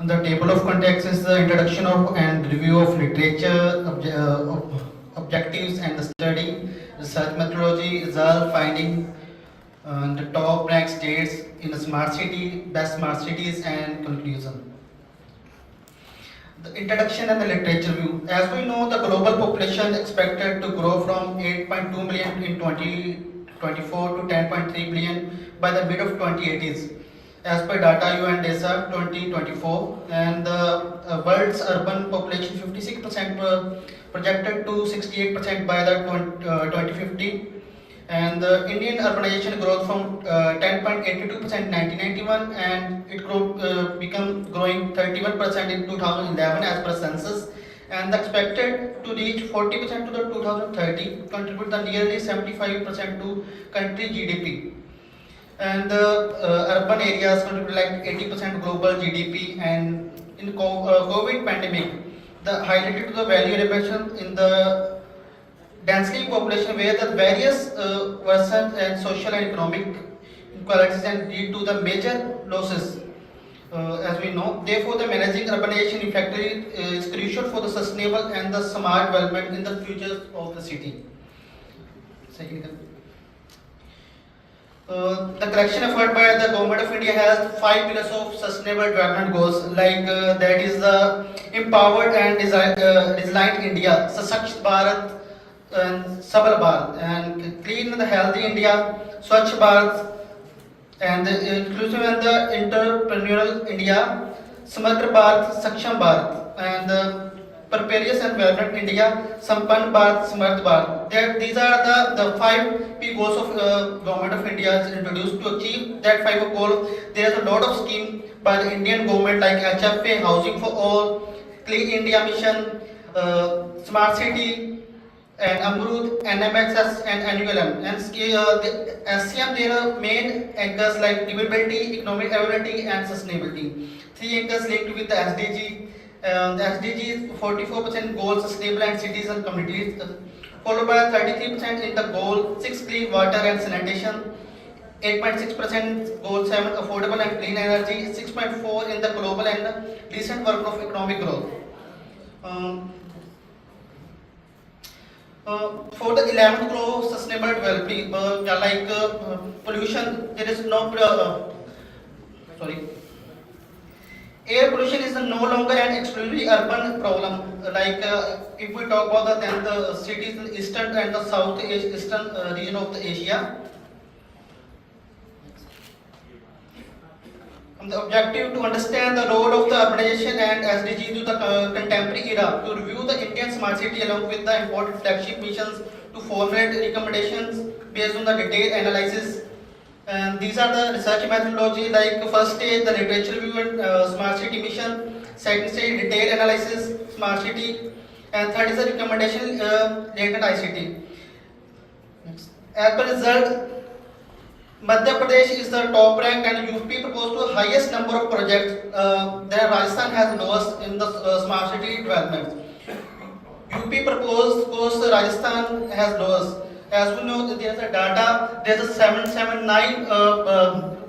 The table of contents is the introduction of and review of literature, objectives and the study, research methodology, result, finding, the top ranked states in the smart city, best smart cities, and conclusion. The introduction and the literature view. As we know, the global population expected to grow from 8.2 million in 2024 to 10.3 billion by the mid of 2080s, as per data UN DESA 2024. And the world's urban population 56% projected to 68% by the 2050. And the Indian urbanization growth from 10.82% in 1991 and it become growing 31% in 2011 as per census, and expected to reach 40% to the 2030, contribute the nearly 75% to country GDP. And the urban areas contribute like 80% global GDP. And in COVID pandemic, the highlighted to the value elevation in the densely population where the various worsen and social and economic inequalities and lead to the major losses, as we know. Therefore, the managing urbanization effectively is crucial for the sustainable and the smart development in the future of the city. Second, the correction effort by the government of India has 5 pillars of sustainable development goals, like that is the empowered and resilient India, Sashakt Bharat, and Sabal Bharat, and clean and healthy India, Swachh Bharat, and inclusive and the entrepreneurial India, Samadra Bharat, Saksham Bharat, and Precarious and Vibrant India, Sampann Bharat, Samarth Bharat. These are the 5 key goals of government of India is introduced. To achieve that 5 goals, there is a lot of scheme by the Indian government like HFA, Housing for All, Clean India Mission, Smart City, and Amrut, NMXS, and NULM. And the SCM, there are main anchors like livability, economic ability, and sustainability. 3 anchors linked with the SDG. The SDG is 44% goal sustainable and cities and communities, followed by 33% in the goal 6 clean water and sanitation, 8.6% goal 7 affordable and clean energy, 6.4 in the global and the decent work of economic growth. For the 11th goal, sustainable development, like pollution, there is no air pollution is no longer an exclusively urban problem. Like if we talk about then the cities in eastern and the southeastern region of the Asia. The objective to understand the role of the urbanization and SDG to the contemporary era, to review the Indian smart city along with the important flagship missions, to formulate recommendations based on the detailed analysis. And these are the research methodology, like first stage the literature review and smart city mission, second stage detailed analysis, smart city, and third is the recommendation related ICT. As per result, Madhya Pradesh is the top rank and UP proposed to highest number of projects. Then Rajasthan has lowest in the smart city development. UP proposed, Rajasthan has lowest. As we know, there is a data, there is a 779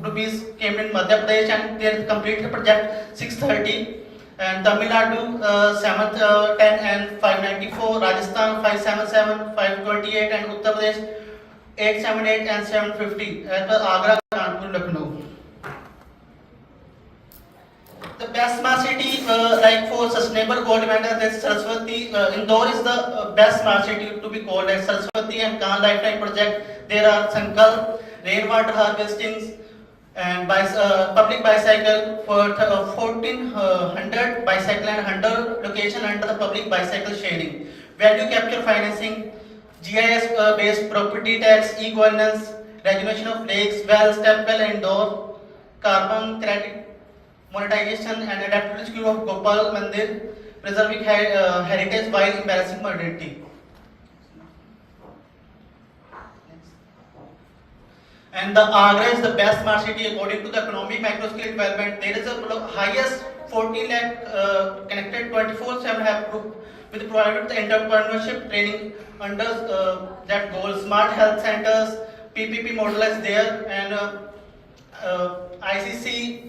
rupees came in Madhya Pradesh and they have completed the project 630. And Tamil Nadu 710 and 594, Rajasthan 577, 528 and Uttar Pradesh 878 and 750 at the Agra, Kanpur, Lucknow. The best smart city like for sustainable gold medal, that's Saraswati. Indore is the best smart city to be called as Saraswati and Khan Lifetime Project. There are Sankalp, rainwater harvestings, and public bicycle for 1400 bicycle and 100 location under the public bicycle sharing. Value capture financing, GIS based property tax, e-governance, regulation of lakes, wells, temple and indoor, carbon credit, monetization and adaptability scheme of Gopal Mandir, preserving heritage while embarrassing modernity. And the Agra is the best smart city according to the economic micro scale development. There is a highest 14 lakh connected 24/7 have group with provided the entrepreneurship training under that goal. Smart health centers, PPP model is there, and ICC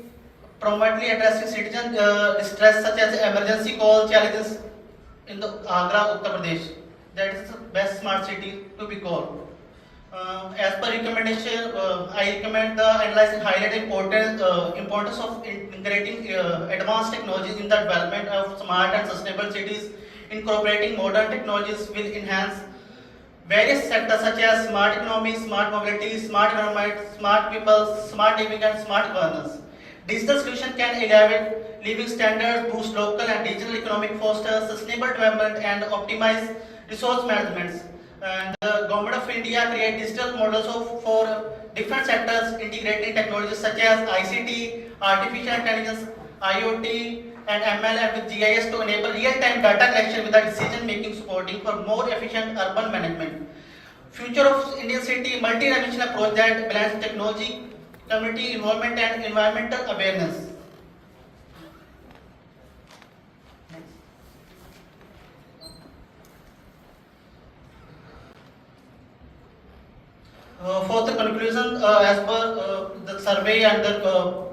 prominently addressing citizen distress such as emergency call challenges in the Agra, Uttar Pradesh. That is the best smart city to be called. As per recommendation, I recommend the analyzing highlighting importance of integrating advanced technologies in the development of smart and sustainable cities. Incorporating modern technologies will enhance various sectors such as smart economy, smart mobility, smart environment, smart people, smart living, and smart governance. Digital solution can elevate living standards, boost local and regional economic, foster sustainable development, and optimize resource management. And the Government of India create digital models for different sectors integrating technologies such as ICT, artificial intelligence, IoT, and ML and with GIS to enable real-time data collection with the decision-making supporting for more efficient urban management. Future of Indian city multi-dimensional approach that blends technology, community involvement, and environmental awareness. For the conclusion, as per the survey and the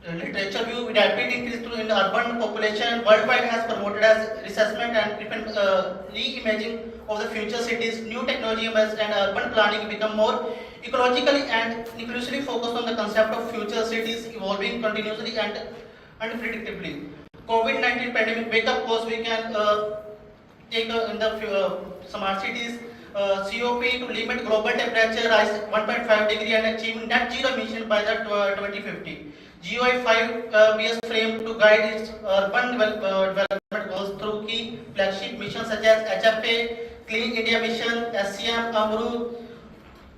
literature view, rapid increase in urban population worldwide has promoted as reassessment and re-imaging of the future cities. New technology emerged and urban planning become more ecologically and inclusively focused on the concept of future cities evolving continuously and unpredictably. COVID-19 pandemic wake-up calls we can take in the smart cities. COP to limit global temperature rise 1.5 degree and achieve net zero emission by the 2050. GOI 5 years frame to guide its urban development goals through key flagship missions such as HFA, Clean India Mission, SCM, AMRUT,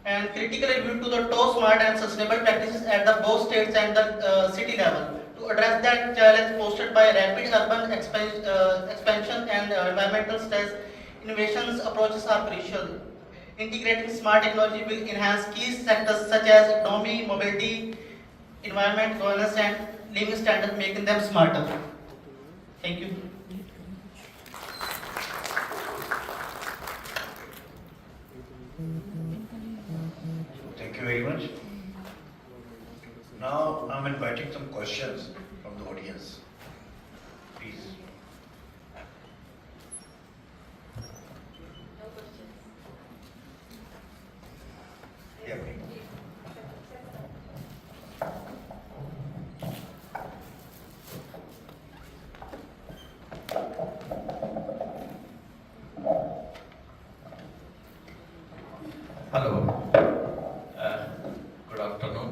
and critically viewed to the top smart and sustainable practices at the both states and the city level. To address that challenge posted by rapid urban expansion and environmental stress, innovations approaches are crucial. Integrating smart technology will enhance key sectors such as economy, mobility, environment, governance, and living standards, making them smarter. Thank you. Thank you very much. Now I'm inviting some questions from the audience. Please. Yeah, please. Hello. Good afternoon.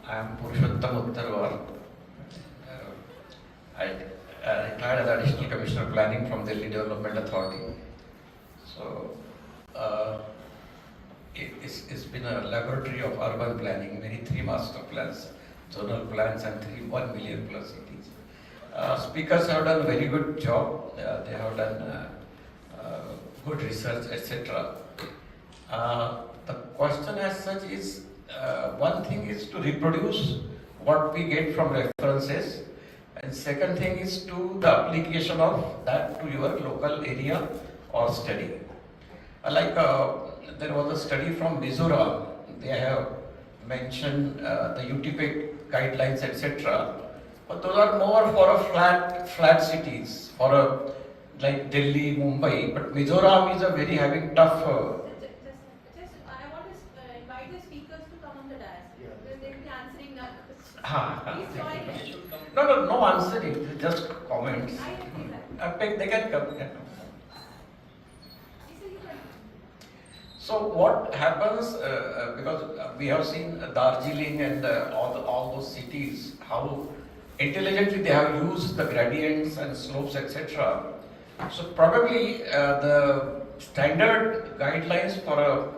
I am Purushottam Uttarwar. I retired as Additional Commissioner Planning from Delhi Development Authority. So, it's been a laboratory of urban planning, many 3 master plans, zonal plans, and 1 million plus cities. Speakers have done a very good job. They have done good research, etc. The question as such is, one thing is to reproduce what we get from references, and second thing is to the application of that to your local area or study. There was a study from Mizoram. They have mentioned the UTP guidelines, etc. But those are more for a flat cities, for a like Delhi, Mumbai. But Mizoram is a very having tough. I want to invite the speakers to come on the dais. Because they will be answering that. Please join. No answering, just comments. I agree that. They can come. Lisa, you can. So what happens, because we have seen Darjeeling and all those cities, how intelligently they have used the gradients and slopes, etc. So probably the standard guidelines for a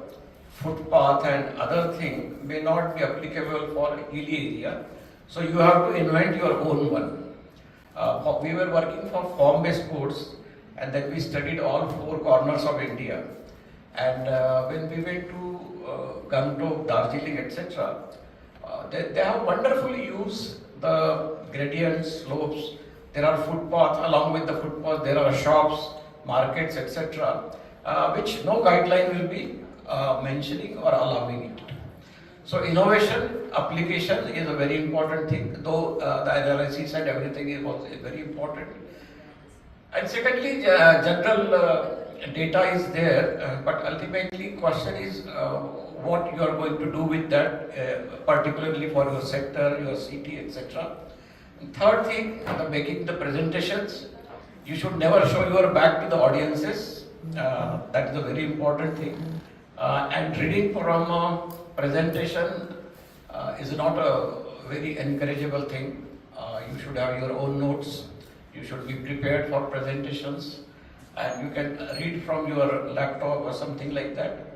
footpath and other thing may not be applicable for hilly area. So you have to invent your own one. We were working for form-based codes, and then we studied all 4 corners of India. And when we went to Gangtok, Darjeeling, etc., they have wonderfully used the gradients, slopes. There are footpaths, along with the footpaths there are shops, markets, etc., which no guideline will be mentioning or allowing it. So innovation, application is a very important thing, though the analysis and everything is very important. And secondly, general data is there, but ultimately question is what you are going to do with that, particularly for your sector, your city, etc. Third thing, making the presentations, you should never show your back to the audiences. That is a very important thing. And reading from a presentation is not a very encourageable thing. You should have your own notes. You should be prepared for presentations, and you can read from your laptop or something like that.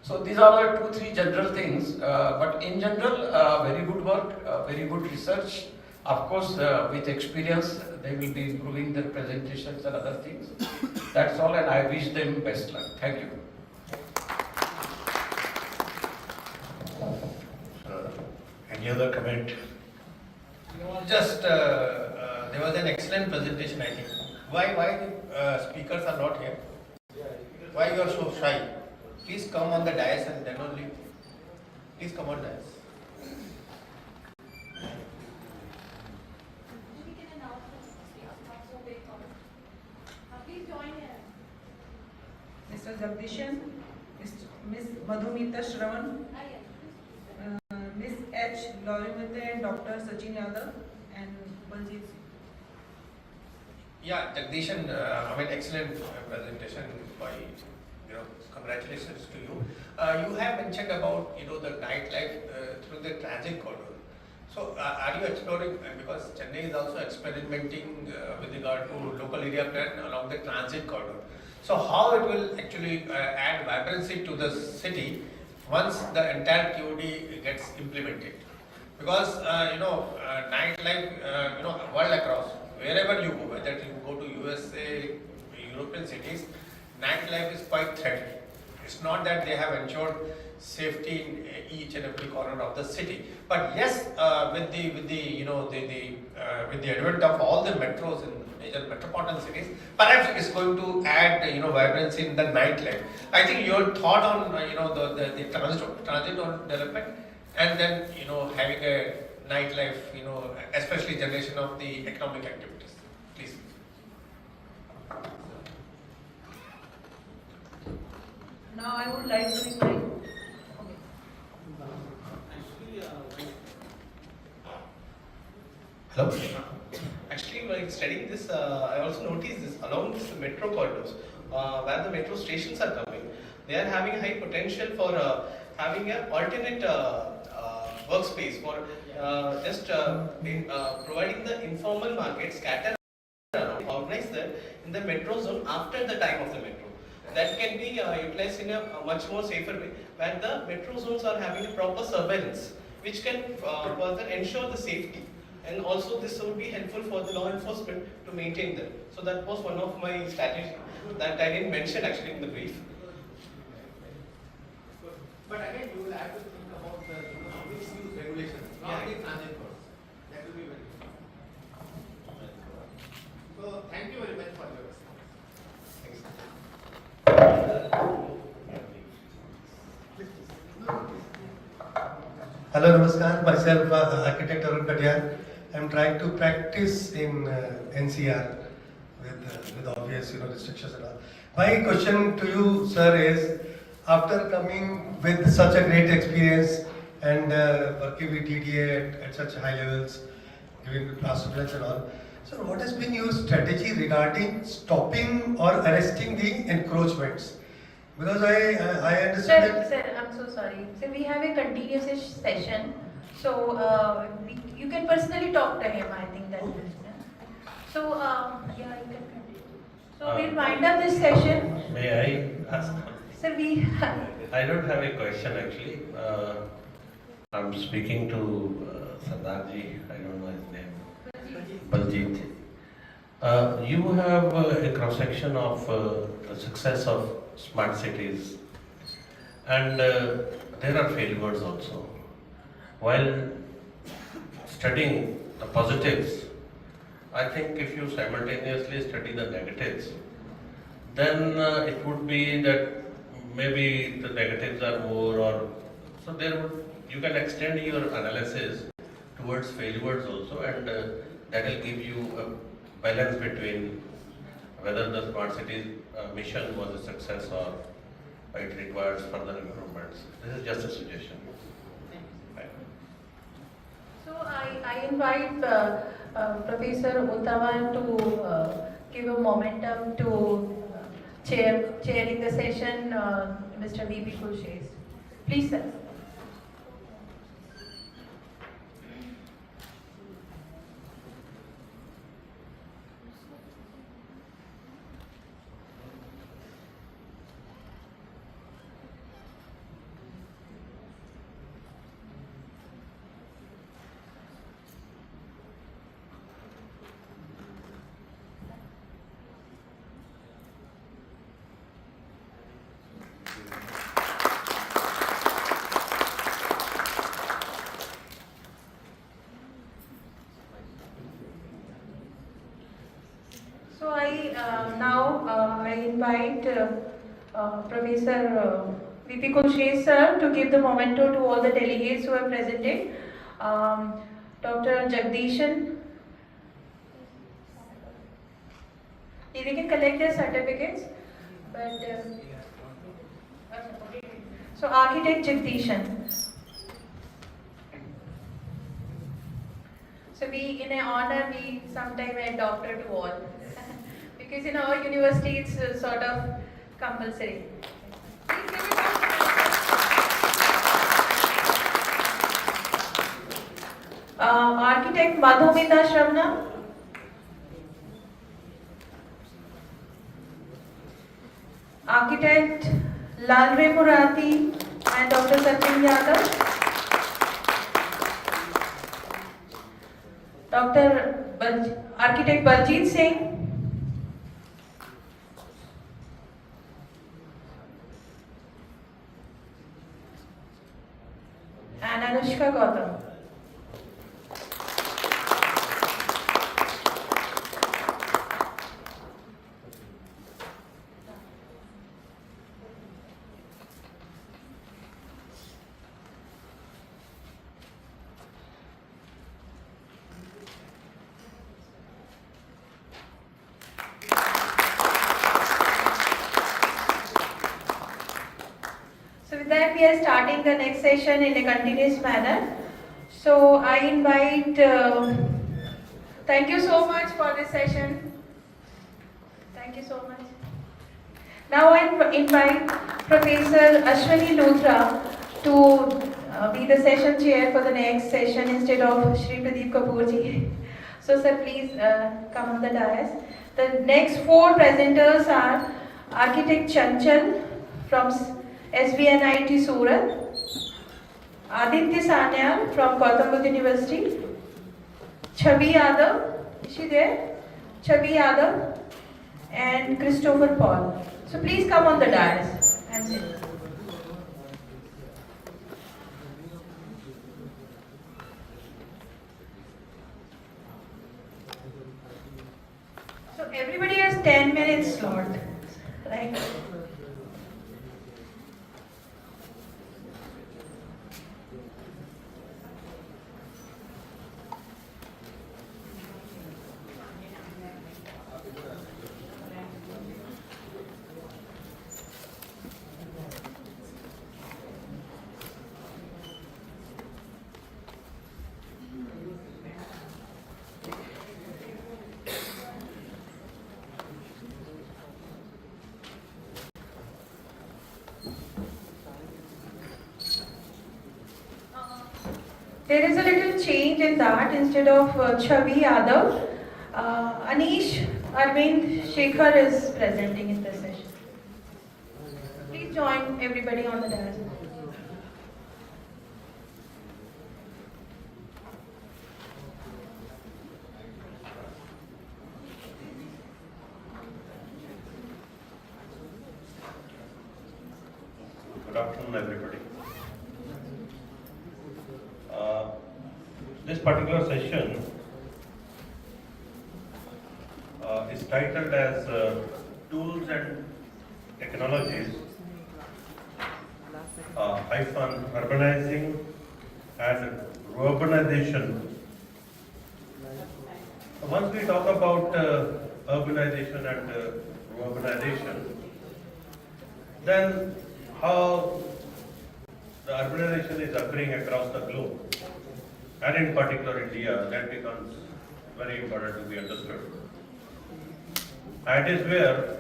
So these are the 2-3 general things, but in general, very good work, very good research. Of course, with experience, they will be improving their presentations and other things. That's all, and I wish them best luck. Thank you. Any other comment? Just there was an excellent presentation, I think. Why the speakers are not here? Why you are so shy? Please come on the dais and then only. Please come on dais. Please join in. Mr. Jagdishan, Ms. Madhumita Shravan, Ms. H. Laurimate and Dr. Sachin Yadav and Baljeet. Yeah, Jagdishan, excellent presentation by, congratulations to you. You have mentioned about, the nightlife through the transit corridor. So, are you exploring, because Chennai is also experimenting with regard to local area plan along the transit corridor. So, how it will actually add vibrancy to the city once the entire TOD gets implemented? Because, nightlife, world across, wherever you go, whether you go to USA, European cities, nightlife is quite threatened. It's not that they have ensured safety in each and every corner of the city. But yes, with the advent of all the metros in major metropolitan cities, perhaps it's going to add vibrancy in the nightlife. I think your thought on the transit on development, and then having a nightlife, especially generation of the economic activities. Please. Now I would like to invite. Hello. Actually, while studying this, I also noticed this along this metro corridors, where the metro stations are coming. They are having high potential for having an alternate workspace for providing the informal market scattered around, organize them in the metro zone after the time of the metro. That can be utilized in a much more safer way, where the metro zones are having a proper surveillance, which can further ensure the safety. And also this would be helpful for the law enforcement to maintain them. So that was one of my strategies that I didn't mention actually in the brief. But again, you will have to think about the mixed-use regulations, not the transit costs. That will be very important. So, thank you very much for your response. Hello, Namaskar. Myself, architect Arun Katiyar. I'm trying to practice in NCR with obvious restrictions and all. My question to you, sir, is after coming with such a great experience and working with TDA at such high levels, giving class students and all, so what has been your strategy regarding stopping or arresting the encroachments? Because I understand that. Sir, I'm so sorry. So we have a continuous session. So you can personally talk to him. I think that is. So yeah, you can continue. So we'll wind up this session. May I ask? Sir, I don't have a question actually. I'm speaking to Sardarji. I don't know his name. Baljeet. You have a cross section of the success of smart cities, and there are failures also. While studying the positives, I think if you simultaneously study the negatives, then it would be that maybe the negatives are more, or so you can extend your analysis towards failures also, and that will give you a balance between whether the smart cities mission was a success or it requires further improvements. This is just a suggestion. So I invite Professor Uttaman to give a momentum to chairing the session, Mr. V.P. Khurshid. Please, sir. So I invite Professor V.P. Khurshid sir to give the memento to all the delegates who have presented. Dr. Jagdishan. We can collect their certificates, but so Architect Jagdishan. So we, in an honor, we sometimes add doctor to all. Because in our university it's sort of compulsory. Architect Madhumita Shravana. Architect Lalre Murati and Dr. Sachin Yadav. Architect Baljeet Singh. And Anushka Gautam. So with that, we are starting the next session in a continuous manner. So I invite, thank you so much for this session. Thank you so much. Now I invite Professor Ashwini Luthra to be the session chair for the next session instead of Shri Pradeep Kapoor ji. So sir, please come on the dais. The next four presenters are Architect Chanchal from SBNIT Surat, Aditya Sanyal from Gautam Buddha University, Chavi Yadav, is she there? Chavi Yadav and Christopher Paul. So please come on the dais and sit. So everybody has 10 minutes slot, right? There is a little change in that. Instead of Chavi Yadav, Anish Arvind Shekhar is presenting in this session. Please join everybody on the dais. Good afternoon, everybody. This particular session is titled as Tools and Technologies Urbanizing and Urbanization. Once we talk about urbanization and urbanization, then how the urbanization is occurring across the globe, and in particular India, that becomes very important to be understood. And it is where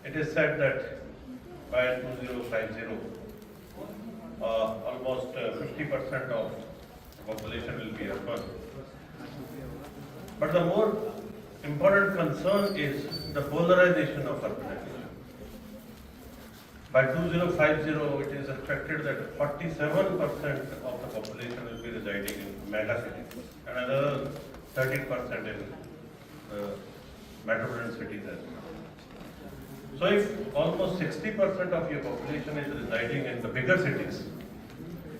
it is said that by 2050, almost 50% of the population will be urban. But the more important concern is the polarization of urbanization. By 2050, it is expected that 47% of the population will be residing in mega cities and another 13% in metropolitan cities as well. So if almost 60% of your population is residing in the bigger cities,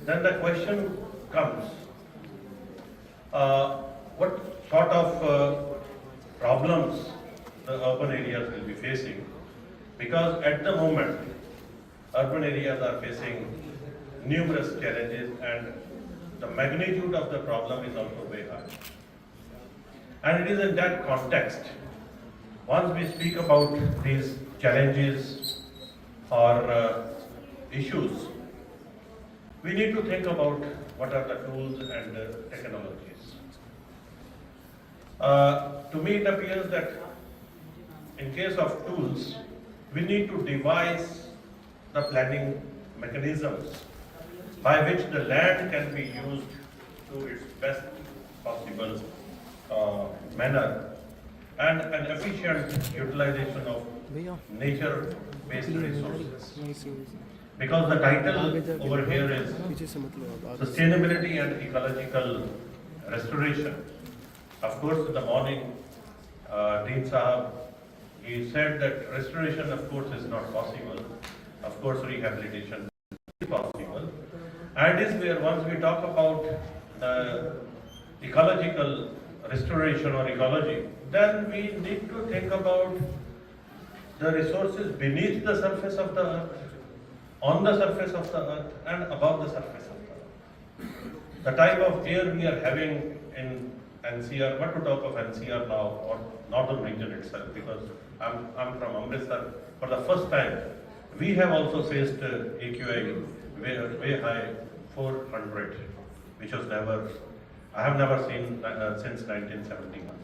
then the question comes, what sort of problems the urban areas will be facing? Because at the moment, urban areas are facing numerous challenges and the magnitude of the problem is also very high. And it is in that context, once we speak about these challenges or issues, we need to think about what are the tools and technologies. To me, it appears that in case of tools, we need to devise the planning mechanisms by which the land can be used to its best possible manner and an efficient utilization of nature-based resources. Because the title over here is Sustainability and Ecological Restoration. Of course, in the morning, Dean Sahab, he said that restoration, of course, is not possible. Of course, rehabilitation is possible. And is where once we talk about the ecological restoration or ecology, then we need to think about the resources beneath the surface of the earth, on the surface of the earth, and above the surface of the earth. The type of air we are having in NCR, what to talk of NCR now, or northern region itself, because I'm from Amritsar. For the first time, we have also faced AQI way high, 400, which was I have never seen since 1971.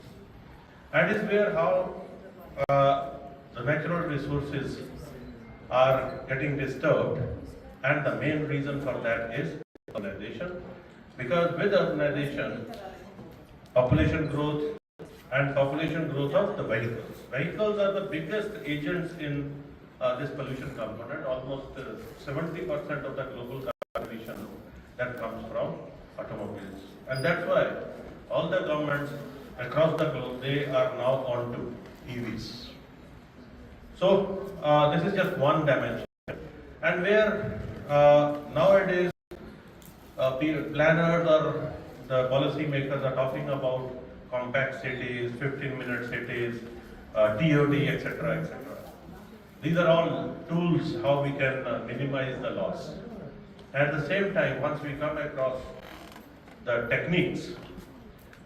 And is where how the natural resources are getting disturbed, and the main reason for that is urbanization. Because with urbanization, population growth and population growth of the vehicles. Vehicles are the biggest agents in this pollution component. Almost 70% of the global carbon emission that comes from automobiles. And that's why all the governments across the globe, they are now on to EVs. So this is just one dimension. And where nowadays planners or the policy makers are talking about compact cities, 15-minute cities, TOD, etc., etc. These are all tools how we can minimize the loss. At the same time, once we come across the techniques,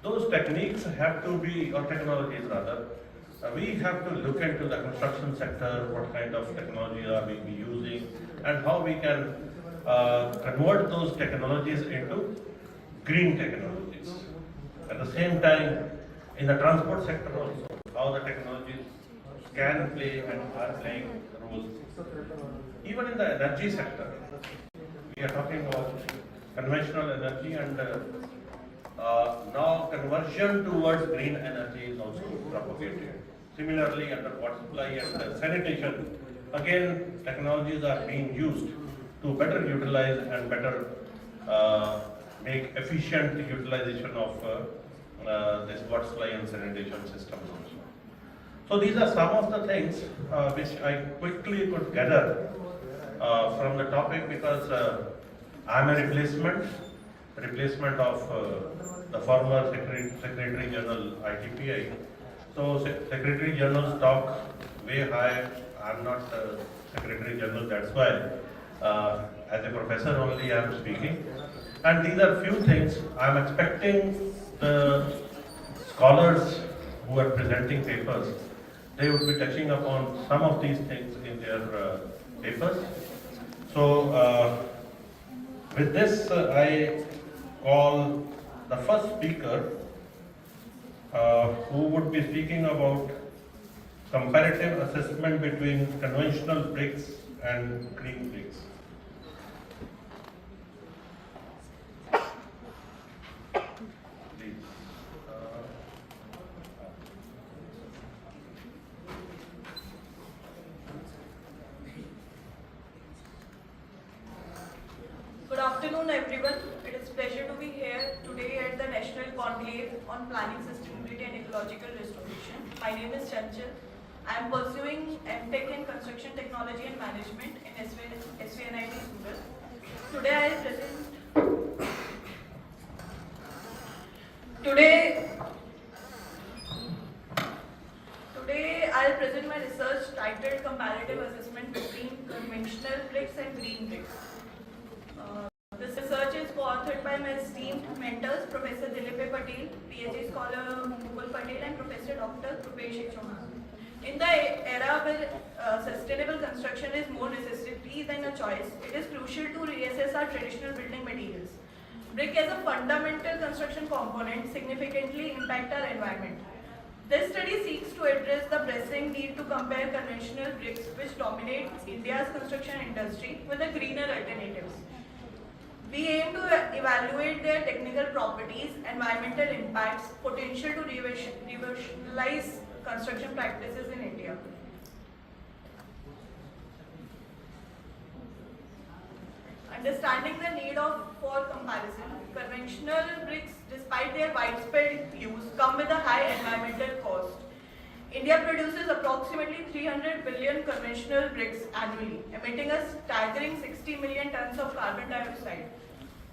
those techniques have to be, or technologies rather, we have to look into the construction sector, what kind of technology are we using, and how we can convert those technologies into green technologies. At the same time, in the transport sector also, how the technologies can play and are playing roles. Even in the energy sector, we are talking about conventional energy, and now conversion towards green energy is also propagated. Similarly, under water supply and sanitation, again, technologies are being used to better utilize and better make efficient utilization of this water supply and sanitation systems also. So these are some of the things which I quickly could gather from the topic, because I am a replacement of the former Secretary General ITPI. So Secretary General's talk way high. I am not Secretary General, that's why as a professor only I am speaking. And these are few things. I am expecting the scholars who are presenting papers, they would be touching upon some of these things in their papers. So with this, I call the first speaker who would be speaking about comparative assessment between conventional bricks and green bricks. Please. Good afternoon, everyone. It is a pleasure to be here today at the National Conclave on Planning, Sustainability and Ecological Restoration. My name is Chanchal. I am pursuing MTech in Construction Technology and Management in SVNIT Surat. Today I present. Today I'll present my research titled Comparative Assessment between Conventional Bricks and Green Bricks. This research is co-authored by my esteemed mentors, Professor Dilip Patel, PhD scholar Mukul Patel, and Professor Dr. Rupesh Chauhan. In the era where sustainable construction is more necessity than a choice, it is crucial to reassess our traditional building materials. Brick as a fundamental construction component significantly impact our environment. This study seeks to address the pressing need to compare conventional bricks, which dominate India's construction industry, with the greener alternatives. We aim to evaluate their technical properties, environmental impacts, potential to revitalize construction practices in India. Understanding the need for comparison, conventional bricks, despite their widespread use, come with a high environmental cost. India produces approximately 300 billion conventional bricks annually, emitting a staggering 60 million tons of carbon dioxide.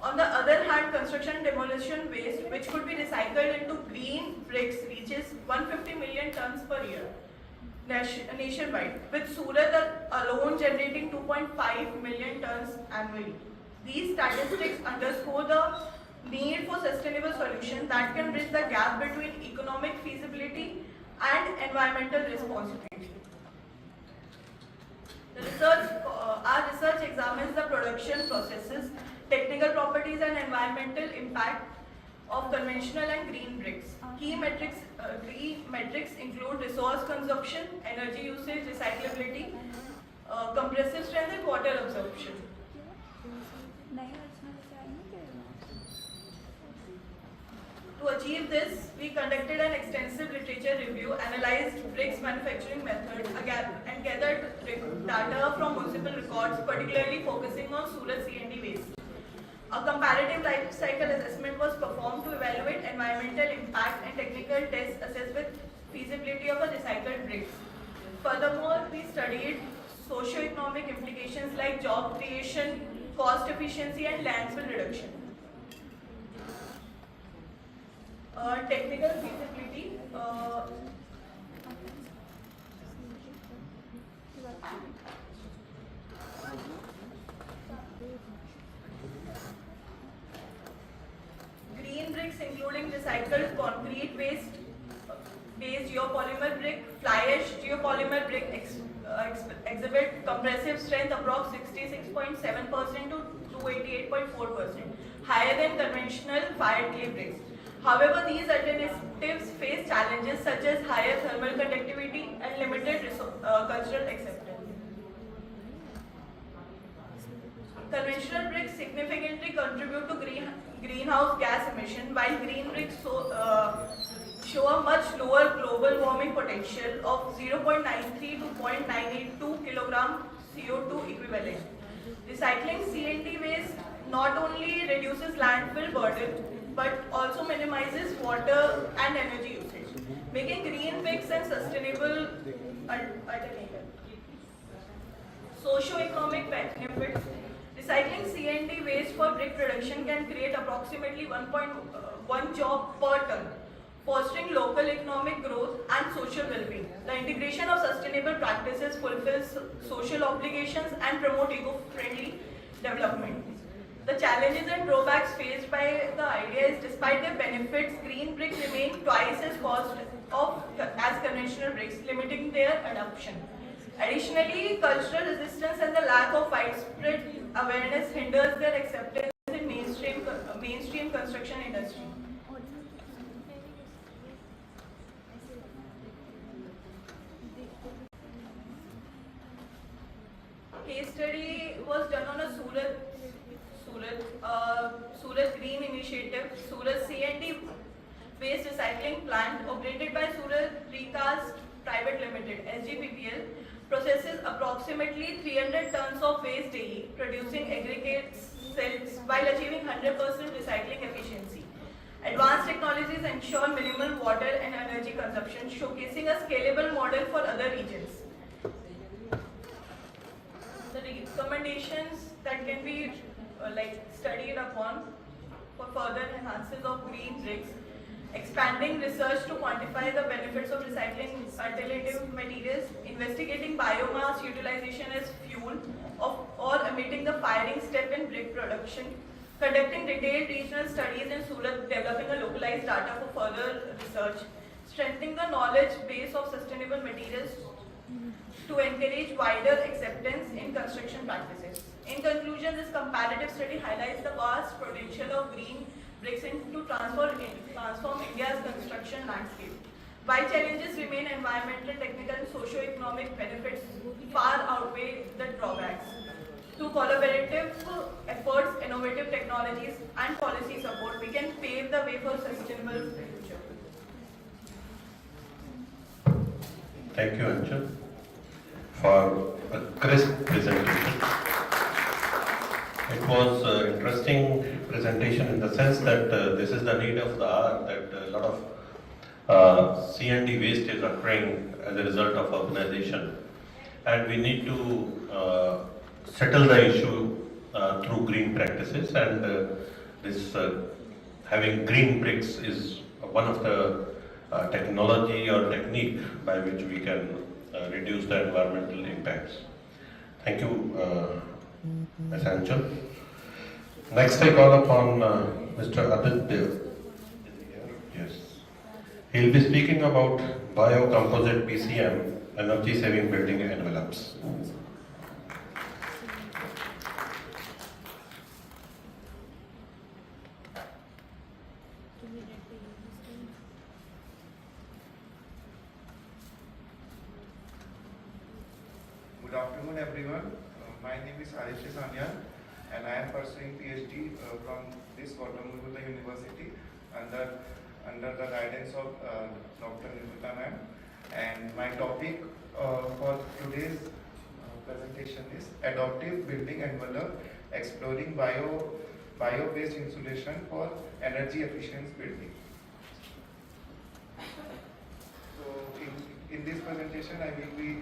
On the other hand, construction and demolition waste, which could be recycled into green bricks, reaches 150 million tons per year nationwide, with Surat alone generating 2.5 million tons annually. These statistics underscore the need for sustainable solutions that can bridge the gap between economic feasibility and environmental responsibility. Our research examines the production processes, technical properties and environmental impact of conventional and green bricks. Key metrics include resource consumption, energy usage, recyclability, compressive strength and water absorption. To achieve this, we conducted an extensive literature review, analyzed bricks manufacturing methods, and gathered data from municipal records, particularly focusing on Surat C&D waste. A comparative life cycle assessment was performed to evaluate environmental impact, and technical tests assessed with feasibility of a recycled bricks. Furthermore, we studied socio-economic implications like job creation, cost efficiency and landfill reduction. Technical feasibility. Green bricks including recycled concrete based geopolymer brick, fly ash geopolymer brick exhibit compressive strength approx 66.7% to 288.4%, higher than conventional fired clay bricks. However, these alternatives face challenges such as higher thermal conductivity and limited cultural acceptance. Conventional bricks significantly contribute to greenhouse gas emission, while green bricks show a much lower global warming potential of 0.93 to 0.982 kilogram CO2 equivalent. Recycling C&D waste not only reduces landfill burden but also minimizes water and energy usage, making green bricks a sustainable alternative. Socio-economic benefits. Recycling C&D waste for brick production can create approximately 1.1 job per ton, fostering local economic growth and social well-being. The integration of sustainable practices fulfills social obligations and promote eco-friendly development. The challenges and drawbacks faced by the idea is, despite their benefits, green bricks remain twice as cost as conventional bricks, limiting their adoption. Additionally, cultural resistance and the lack of widespread awareness hinders their acceptance in mainstream construction industry. Case study was done on a Surat Green Initiative, Surat C&D waste recycling plant operated by Surat Recast Private Limited (SGPPL) processes approximately 300 tons of waste daily, producing aggregates cells while achieving 100% recycling efficiency. Advanced technologies ensure minimal water and energy consumption, showcasing a scalable model for other regions. The recommendations that can be studied upon for further enhances of green bricks: expanding research to quantify the benefits of recycling alternative materials, investigating biomass utilization as fuel or omitting the firing step in brick production, conducting detailed regional studies in Surat, developing a localized data for further research, strengthening the knowledge base of sustainable materials to encourage wider acceptance in construction practices. In conclusion, this comparative study highlights the vast potential of green bricks to transform India's construction landscape. While challenges remain, environmental, technical, and socio-economic benefits far outweigh the drawbacks. Through collaborative efforts, innovative technologies, and policy support, we can pave the way for a sustainable future. Thank you, Anshul, for a crisp presentation. It was an interesting presentation in the sense that this is the need of the hour, that a lot of C&D waste is occurring as a result of urbanization, and we need to settle the issue through green practices, and this having green bricks is one of the technology or technique by which we can reduce the environmental impacts. Thank you, Ms. Anchal. Next I call upon Mr. Aditya. Yes. He'll be speaking about biocomposite PCM, energy saving building envelopes. Good afternoon, everyone. My name is Arish Sanyan, and I am pursuing PhD from this Gautam University under the guidance of Dr. Nirmala ma'am. And my topic for today's presentation is adaptive building envelope, exploring bio-based insulation for energy efficient building. So in this presentation, I will be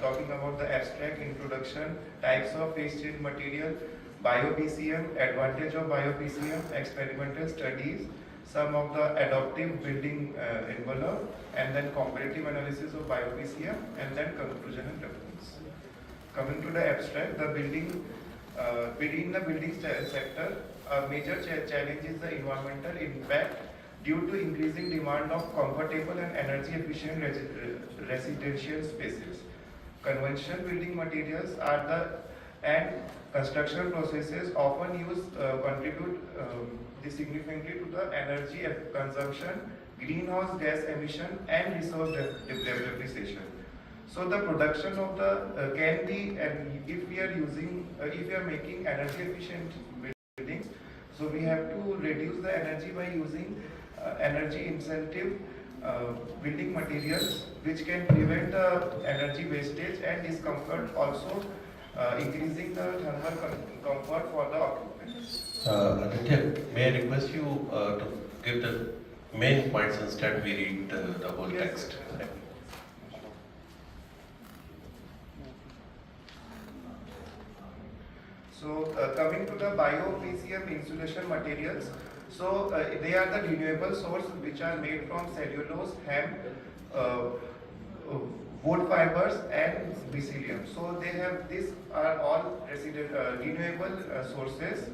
talking about the abstract introduction, types of waste material, bio-PCM, advantage of bio-PCM, experimental studies, some of the adaptive building envelope, and then comparative analysis of bio-PCM, and then conclusion and reference. Coming to the abstract, the building, within the building sector, a major challenge is the environmental impact due to increasing demand of comfortable and energy efficient residential spaces. Conventional building materials and construction processes often contribute significantly to the energy consumption, greenhouse gas emission, and resource depreciation. So the production of the can be, and if we are making energy efficient buildings, so we have to reduce the energy by using energy incentive building materials, which can prevent the energy wastage and discomfort, also increasing the thermal comfort for the occupants. Aditya, may I request you to give the main points instead we read the whole text. So coming to the bio-PCM insulation materials, so they are the renewable source which are made from cellulose, hemp, wood fibers, and mycelium. So these are all renewable sources.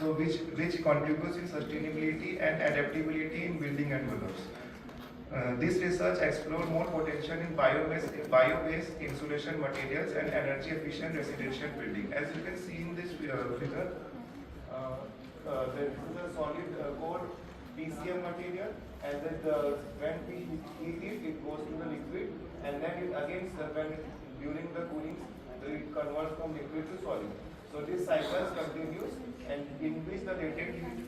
so which contributes in sustainability and adaptability in building envelopes. This research explored more potential in bio-based insulation materials and energy efficient residential building. As you can see in this figure, this is a solid core PCM material, and then when we heat it, it goes to the liquid, and then it again, when during the cooling, it converts from liquid to solid. So this cycle continues, and in which the latent heat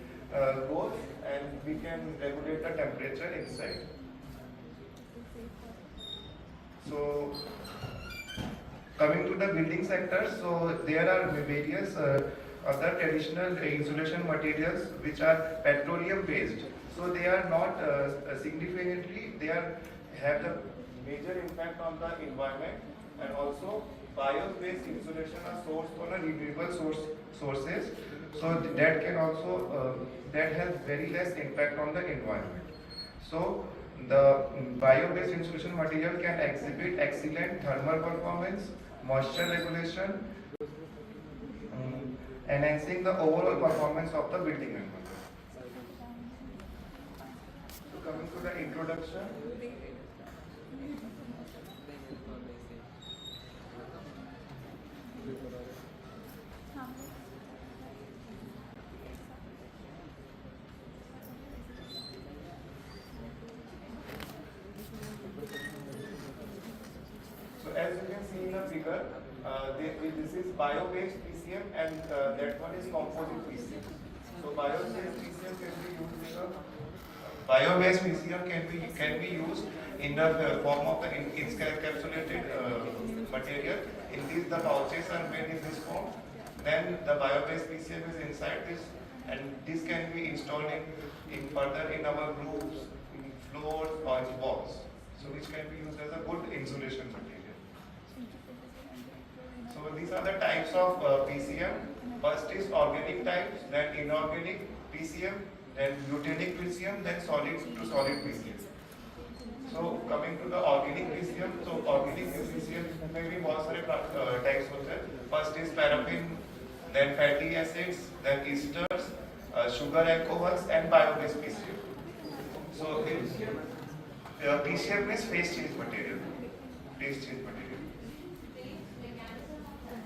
goes, and we can regulate the temperature inside. So coming to the building sector, so there are various other traditional insulation materials which are petroleum based. So they are not significantly, have the major impact on the environment, and also bio-based insulation are sourced on a renewable sources. So that can also that has very less impact on the environment. So the bio-based insulation material can exhibit excellent thermal performance, moisture regulation, enhancing the overall performance of the building envelope. So coming to the introduction. So as you can see in the figure, this is bio-based PCM, and that one is composite PCM. So bio-based PCM can be used in bio-based PCM can be used in the form of the encapsulated material. In these, the pouches are made in this form. Then the bio-based PCM is inside this, and this can be installed in further in our roofs, in floors, or in walls. So which can be used as a good insulation material. So these are the types of PCM. First is organic types, then inorganic PCM, then butanic PCM, then solid to solid PCM. So coming to the organic PCM, so organic PCM may be बहुत सारे types होते हैं. First is paraffin, then fatty acids, then esters, sugar alcohols, and bio-based PCM. So PCM is phase change material. Phase change material.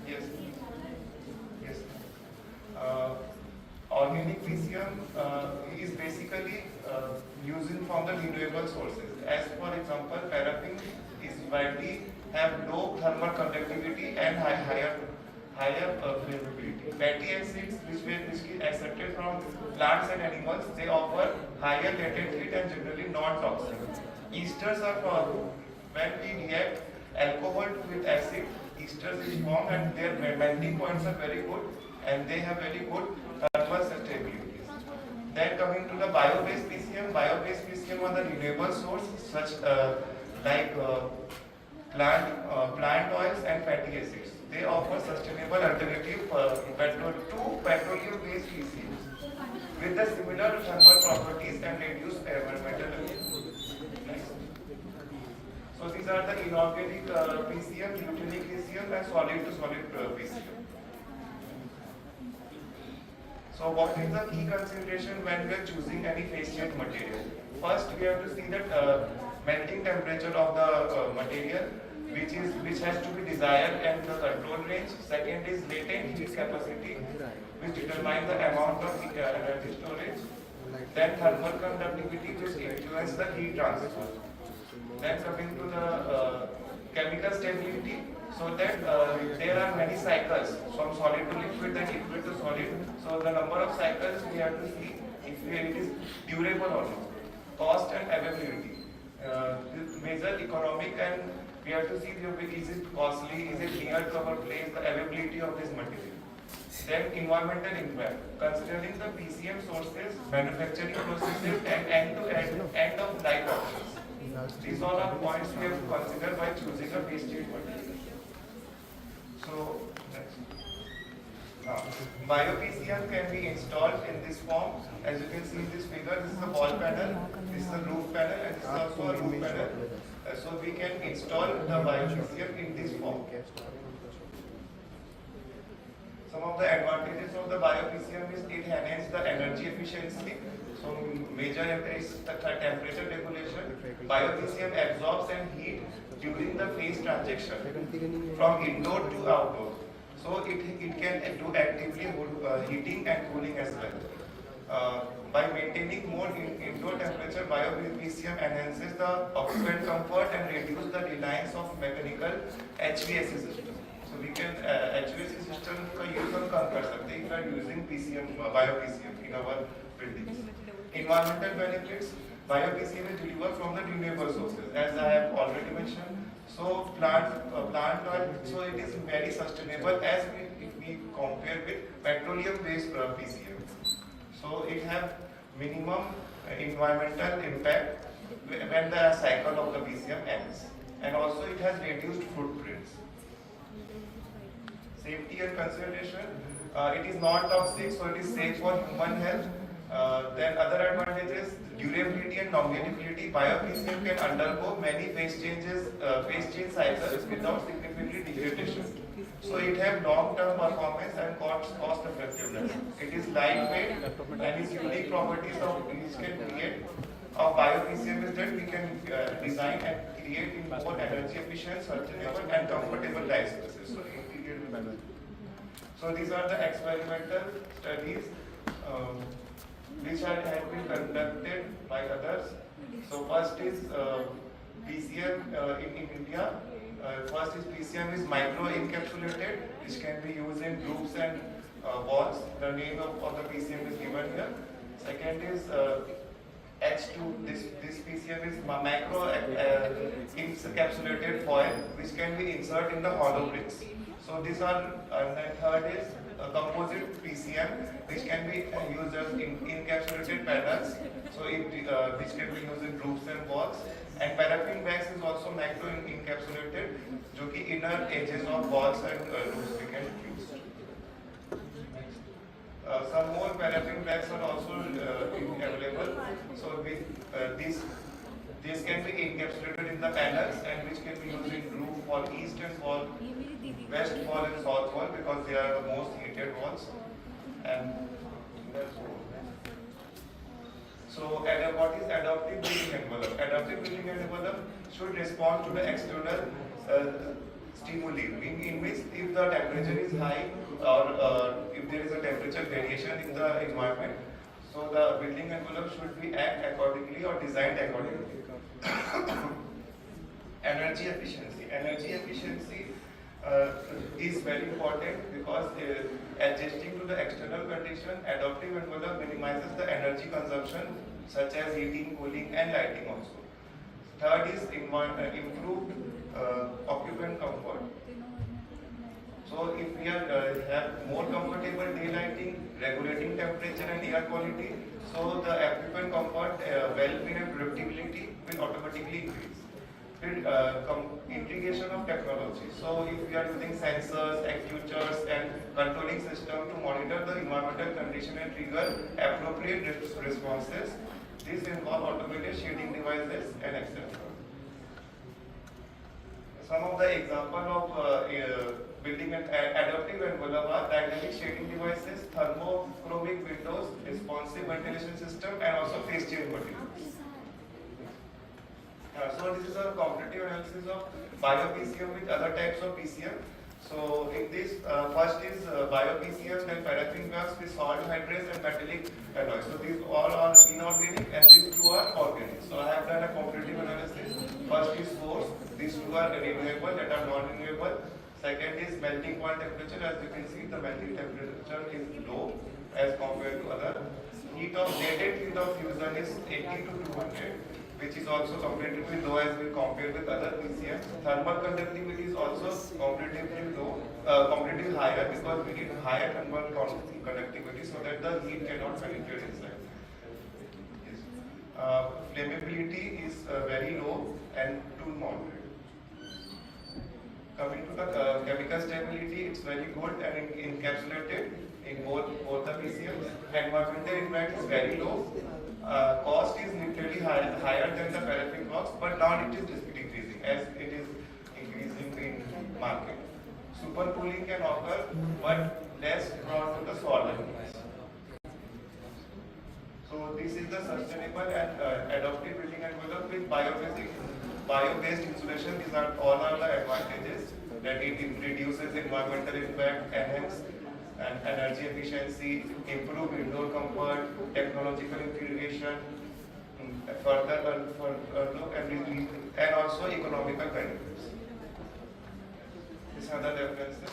Yes. Yes. Organic PCM is basically using from the renewable sources. As for example, paraffin is widely have low thermal conductivity and higher flammability. Fatty acids, which is accepted from plants and animals, they offer higher latent heat and generally non-toxic. Esters are formed when we react alcohol with acid. Esters is formed, and their melting points are very good, and they have very good thermal stability. Then coming to the bio-based PCM, bio-based PCM are the renewable source such like plant oils and fatty acids. They offer sustainable alternative to petroleum-based PCMs with the similar thermal properties and reduced environmental emissions. Next. So these are the inorganic PCM, butanic PCM, and solid to solid PCM. So what is the key consideration when we are choosing any phase change material? First, we have to see that melting temperature of the material, which has to be desired, and the control range. Second is latent heat capacity, which determines the amount of energy storage. Then thermal conductivity, which influences the heat transfer. Then coming to the chemical stability, so that there are many cycles from solid to liquid, then liquid to solid. So the number of cycles we have to see if it is durable or not. Cost and availability. Major economic, and we have to see is it costly, is it near to our place, the availability of this material. Then environmental impact, considering the PCM sources, manufacturing processes, and end of life options. These all are points we have to consider by choosing a phase change material. So, next. Bio-PCM can be installed in this form. As you can see in this figure, this is a wall panel, this is a roof panel, and this is also a roof panel. So we can install the bio-PCM in this form. Some of the advantages of the bio-PCM is it energy efficiency. So major is the temperature regulation. Bio-PCM absorbs and heat during the phase transition from indoor to outdoor. So it can do actively heating and cooling as well. By maintaining more indoor temperature, bio-PCM enhances the occupant comfort and reduce the reliance of mechanical HVAC system. So we can HVAC system का use हम कम कर सकते हैं if we are using PCM bio-PCM in our buildings. Environmental benefits. Bio-PCM is derived from the renewable sources, as I have already mentioned. So plant oil, so it is very sustainable as if we compare with petroleum-based PCM. So it have minimum environmental impact when the cycle of the PCM ends, and also it has reduced footprints. Safety and consideration. It is non-toxic, so it is safe for human health. Then other advantages, durability and longevity. Bio-PCM can undergo many phase change cycles without significant degradation. So it has long-term performance and cost effectiveness. It is lightweight, and its unique properties of which can create of bio-PCM is that we can design and create in more energy efficient, sustainable and comfortable life spaces. So these are the experimental studies which had been conducted by others. So first is PCM in India. First is PCM is micro-encapsulated, which can be used in roofs and walls. The name of the PCM is given here. Second is H2. This PCM is micro-encapsulated foil, which can be inserted in the hollow bricks. So these are, and then third is composite PCM, which can be used as encapsulated panels, so which can be used in roofs and walls. And paraffin wax is also macro encapsulated, जो कि inner edges of walls and roofs we can use. Some more paraffin wax are also available. So these can be encapsulated in the panels and which can be used in roof wall, eastern wall, west wall and south wall, because they are the most heated walls. And so what is adaptive building envelope? Adaptive building envelope should respond to the external stimuli, in which if the temperature is high or if there is a temperature variation in the environment, so the building envelope should be act accordingly or designed accordingly. Energy efficiency. Energy efficiency is very important because adjusting to the external condition, adaptive envelope minimizes the energy consumption such as heating, cooling and lighting also. Third is improved occupant comfort. So if we have more comfortable daylighting, regulating temperature and air quality, so the occupant comfort, well-being and productivity will automatically increase. Integration of technology. So if we are using sensors, actuators and controlling system to monitor the environmental condition and trigger appropriate responses, this involve automated shading devices and etc. Some of the example of building an adaptive envelope are dynamic shading devices, thermochromic windows, responsive ventilation system and also phase change materials. So this is a comparative analysis of bio-PCM with other types of PCM. So in this, first is bio-PCM, then paraffin wax with salt hydrates and metallic alloys. So these all are inorganic and these two are organic. So I have done a comparative analysis. First is source, these two are renewable, that are non-renewable. Second is melting point temperature. As you can see, the melting temperature is low as compared to other. Rated heat of fusion is 80 to 200. Which is also comparatively low as we compare with other PCM. Thermal conductivity is also comparatively low, comparatively higher because we need higher thermal conductivity so that the heat cannot penetrate inside. Yes. Flammability is very low and too moderate. Coming to the chemical stability, it's very good and encapsulated in both the PCMs. Environmental impact is very low. Cost is literally higher than the paraffin wax, but now it is decreasing as it is increasing in market. Supercooling can occur, but less prone to the solvent. this is the sustainable and adaptive building envelope with bio-based insulation. These are all are the advantages that it reduces environmental impact, enhance and energy efficiency, improve indoor comfort, technological integration, further look and also economical benefits. These are the references.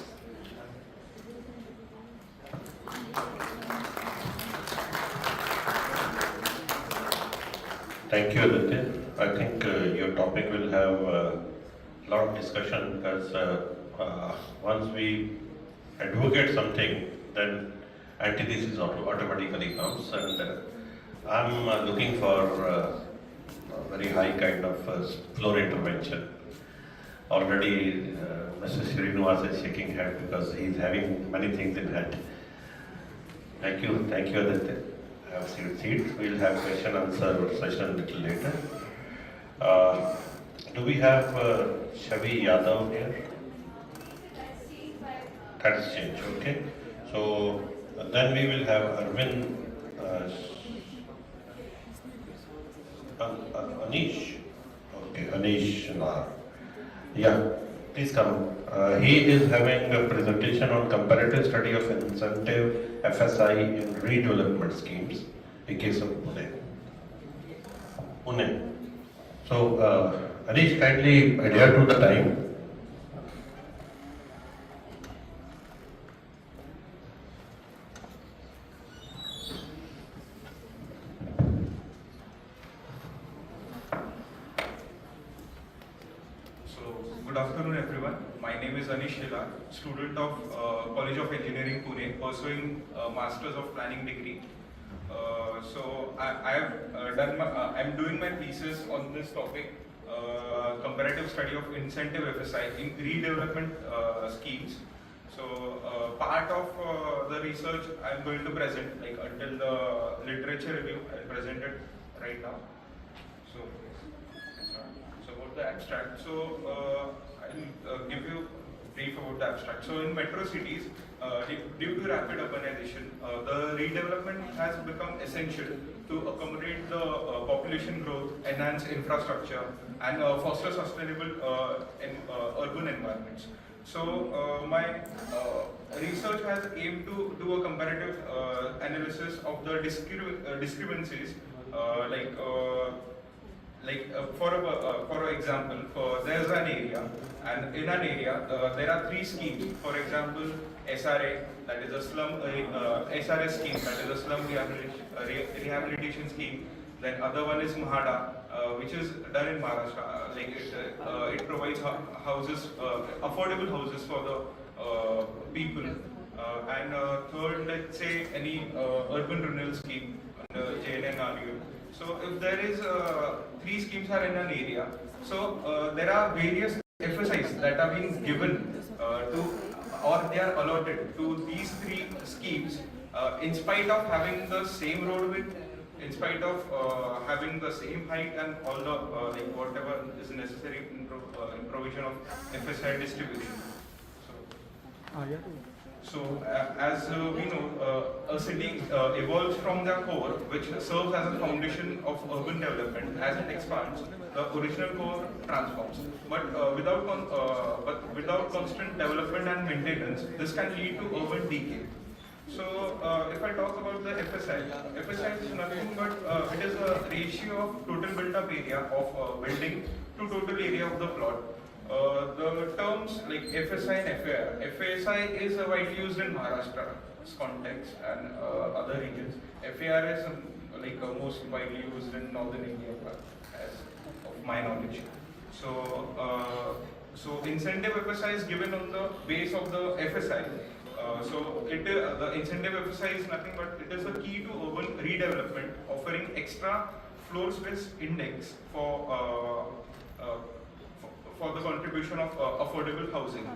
Thank you, Aditya. I think your topic will have a lot of discussion because once we advocate something, then antithesis automatically comes, and I'm looking for a very high kind of floor intervention. Already, Mr. Srinivas is shaking head because he's having many things in hand. Thank you, Aditya. Have a seat. We'll have question answer session a little later. Do we have Shavi Yadav here? That's changed, okay. So then we will have Arvind Anish. Okay, Anish Nahar. Yeah, please come. He is having a presentation on comparative study of incentive FSI in redevelopment schemes in case of Pune. So, Anish, kindly adhere to the time. Good afternoon, everyone. My name is Anish Hila, student of College of Engineering, Pune, pursuing Masters of Planning degree. I'm doing my thesis on this topic, comparative study of incentive FSI in redevelopment schemes. So part of the research I'm going to present, like until the literature review, I'll present it right now. So about the abstract. So I'll give you a brief about the abstract. So in metro cities, due to rapid urbanization, the redevelopment has become essential to accommodate the population growth, enhance infrastructure, and foster sustainable urban environments. So my research has aimed to do a comparative analysis of the discrepancies, for example, there's an area, and in an area there are three schemes. For example, SRA, that is a slum SRA scheme, that is a slum rehabilitation scheme. Then other one is MHADA, which is done in Maharashtra. It provides houses, affordable houses for the people. And third, let's say any urban renewal scheme under JNNRU. So if there is three schemes are in an area, so there are various FSIs that are being given or they are allotted to these three schemes in spite of having the same road width, in spite of having the same height and all the whatever is necessary in provision of FSI distribution. So as we know, a city evolves from their core, which serves as a foundation of urban development. As it expands, the original core transforms. But without constant development and maintenance, this can lead to urban decay. So if I talk about the FSI is nothing but it is a ratio of total built-up area of building to total area of the plot. The terms like FSI and FAR. FSI is widely used in Maharashtra's context and other regions. FAR is most widely used in northern India, as of my knowledge. So incentive FSI is given on the base of the FSI. The incentive FSI is nothing but it is a key to urban redevelopment, offering extra floor space index for the contribution of affordable housing.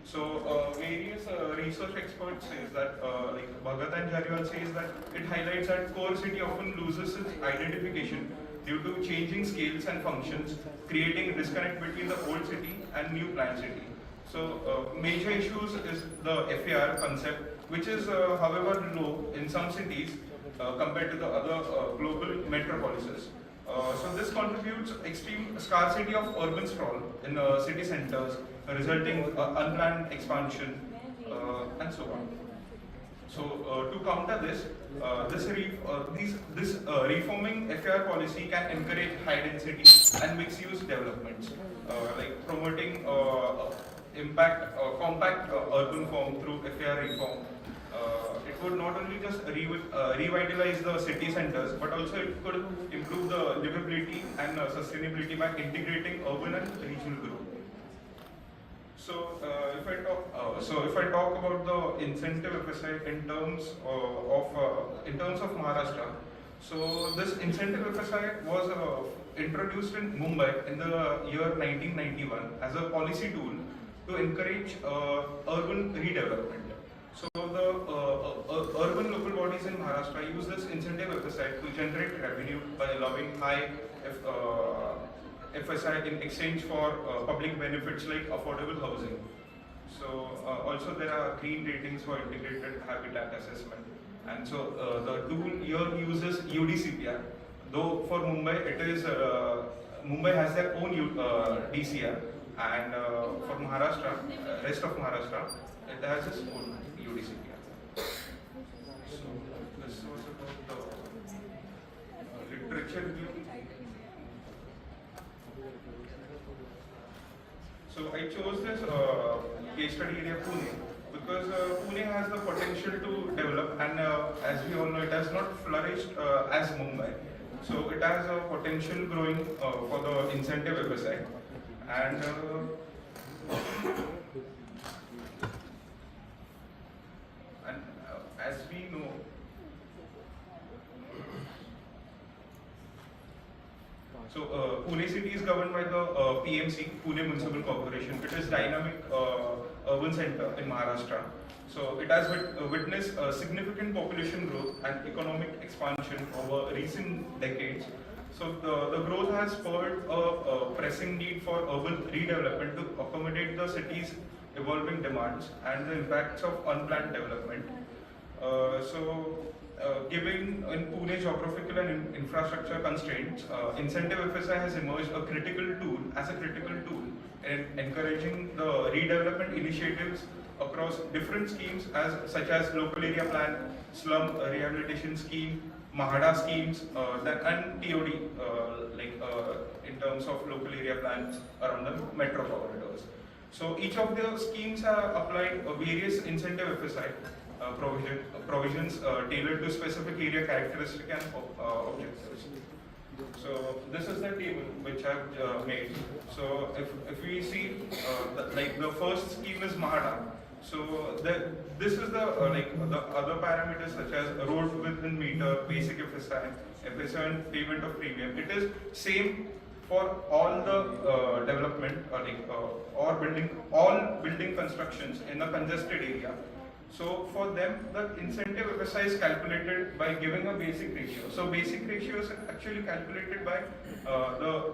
So various research experts says that, like Bhagat and Jariwal says that it highlights that core city often loses its identification due to changing scales and functions, creating a disconnect between the old city and new planned city. So major issues is the FAR concept, which is however low in some cities compared to the other global metropolises. So this contributes extreme scarcity of urban sprawl in city centers, resulting unplanned expansion and so on. So to counter this, this reforming FAR policy can encourage high density and mixed use developments, like promoting compact urban form through FAR reform. It would not only just revitalize the city centers, but also it could improve the livability and sustainability by integrating urban and regional growth. So, if I talk about the incentive FSI in terms of Maharashtra, so this incentive FSI was introduced in Mumbai in the year 1991 as a policy tool to encourage urban redevelopment. So the urban local bodies in Maharashtra use this incentive FSI to generate revenue by allowing high FSI in exchange for public benefits like affordable housing. So also there are green ratings for integrated habitat assessment. And so the tool here uses UDCPR. Though for Mumbai it is Mumbai has their own DCR, and for Maharashtra, rest of Maharashtra, it has its own UDCPR. So this was about the literature review. So I chose this case study area Pune because Pune has the potential to develop, and as we all know, it has not flourished as Mumbai. So it has a potential growing for the incentive FSI, and as we know, so Pune city is governed by the PMC, Pune Municipal Corporation. It is dynamic urban center in Maharashtra. So it has witnessed significant population growth and economic expansion over recent decades. So the growth has spurred a pressing need for urban redevelopment to accommodate the city's evolving demands and the impacts of unplanned development. Given in Pune geographical and infrastructure constraints, incentive FSI has emerged a critical tool in encouraging the redevelopment initiatives across different schemes such as local area plan, slum rehabilitation scheme, Mahada schemes, and TOD, in terms of local area plans around the metro corridors. So each of the schemes have applied various incentive FSI provisions tailored to specific area characteristics and objectives. So this is the table which I've made. So if we see, the first scheme is Mahada. So this is the the other parameters such as road width in meter, basic FSI, FSI and payment of premium. It is same for all the development all building constructions in a congested area. So for them, the incentive FSI is calculated by giving a basic ratio. So basic ratio is actually calculated by the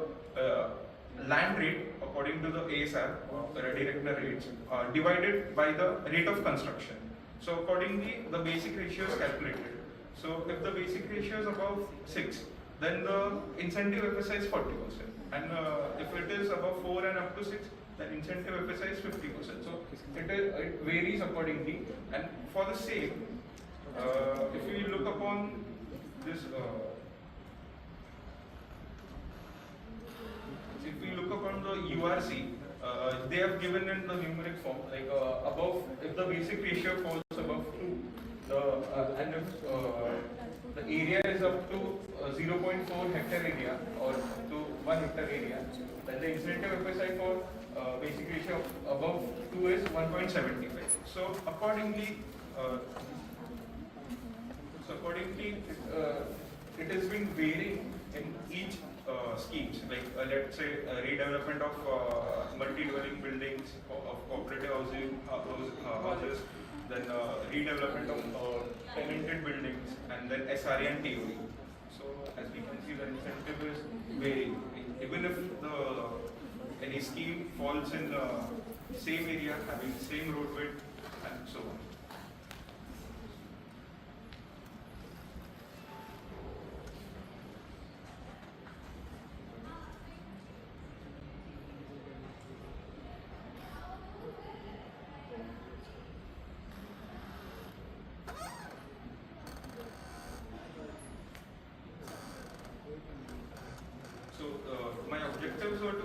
land rate according to the ASR, ready reckoner rates, divided by the rate of construction. So accordingly, the basic ratio is calculated. So if the basic ratio is above 6, then the incentive FSI is 40%. And if it is above 4 and up to 6, the incentive FSI is 50%. So it varies accordingly. And for the same, if we look upon this, if we look upon the URC, they have given in the numeric form, above, if the basic ratio falls above 2, and if the area is up to 0.4 hectare area or to 1 hectare area, then the incentive FSI for basic ratio above 2 is 1.75. So accordingly, it has been varying in each schemes. Let's say redevelopment of multi-dwelling buildings, of cooperative houses, then redevelopment of tenanted buildings, and then SRA and TOD. So as we can see, the incentive is varying. Even if any scheme falls in the same area, having same road width, and so on.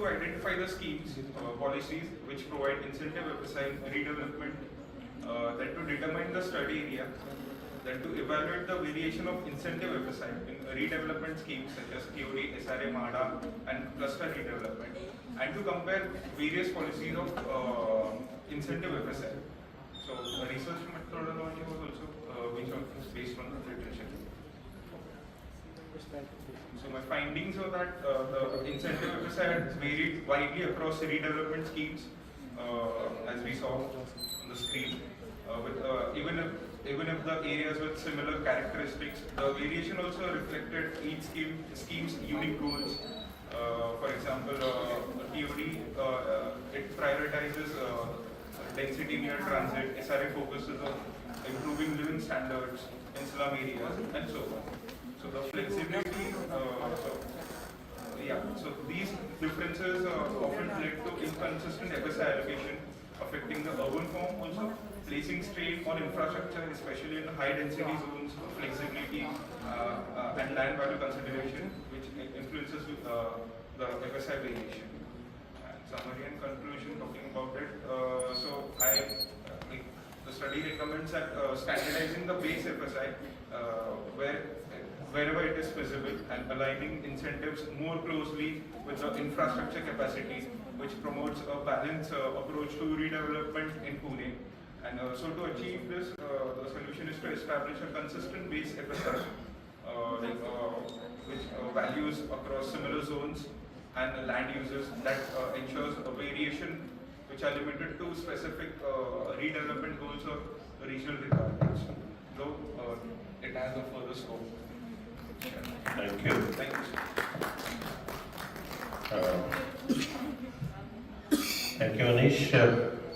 to identify the schemes, policies which provide incentive FSI redevelopment, then to determine the study area, then to evaluate the variation of incentive FSI in redevelopment schemes such as TOD, SRA, MADA and cluster redevelopment, and to compare various policies of incentive FSI. So research methodology was also based on the literature. So my findings are that the incentive FSI had varied widely across redevelopment schemes, as we saw on the screen. Even if the areas with similar characteristics, the variation also reflected each scheme's unique goals. For example, TOD it prioritizes density near transit. SRA focuses on improving living standards in slum areas, and so on. So the flexibility, so these differences often led to inconsistent FSI allocation, affecting the urban form also, placing strain on infrastructure, especially in high density zones, flexibility and land value consideration, which influences the FSI variation. And summary and conclusion talking about it. The study recommends that standardizing the base FSI wherever it is feasible and aligning incentives more closely with the infrastructure capacity, which promotes a balanced approach to redevelopment in Pune. And so to achieve this, the solution is to establish a consistent base FSI which values across similar zones and land uses that ensures a variation which are limited to specific redevelopment goals or regional requirements, though it has a further scope. Thank you. Thank you, Thank you, Anish.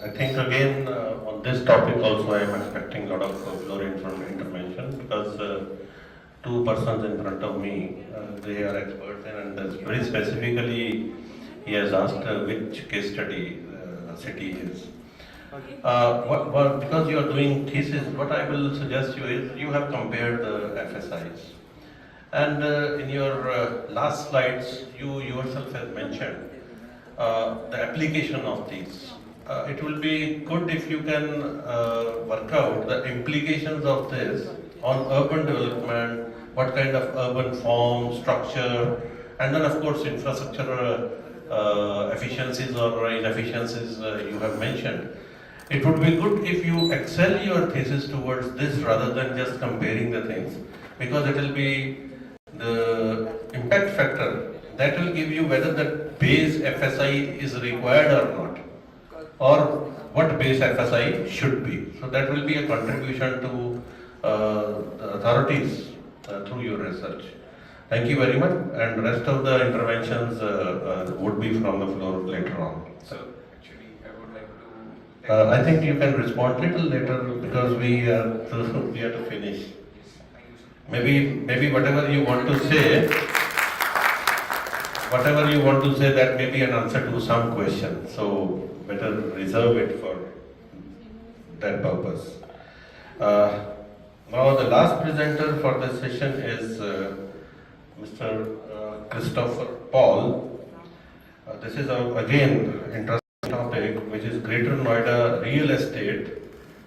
I think again on this topic also I am expecting a lot of floor intervention, because two persons in front of me, they are experts in, and very specifically he has asked which case study city is. Because you are doing thesis, what I will suggest you is, you have compared the FSIs. And in your last slides, you yourself have mentioned the application of these. It will be good if you can work out the implications of this on urban development, what kind of urban form, structure, and then of course infrastructure efficiencies or inefficiencies you have mentioned. It would be good if you excel your thesis towards this rather than just comparing the things, because it will be the impact factor that will give you whether the base FSI is required or not, or what base FSI should be. So that will be a contribution to the authorities through your research. Thank you very much, and rest of the interventions would be from the floor later on. So actually I would like to... I think you can respond little later because we have to finish. Maybe whatever you want to say, that may be an answer to some question. So better reserve it for that purpose. Now the last presenter for this session is Mr. Christopher Paul. This is again interesting topic, which is Greater Noida real estate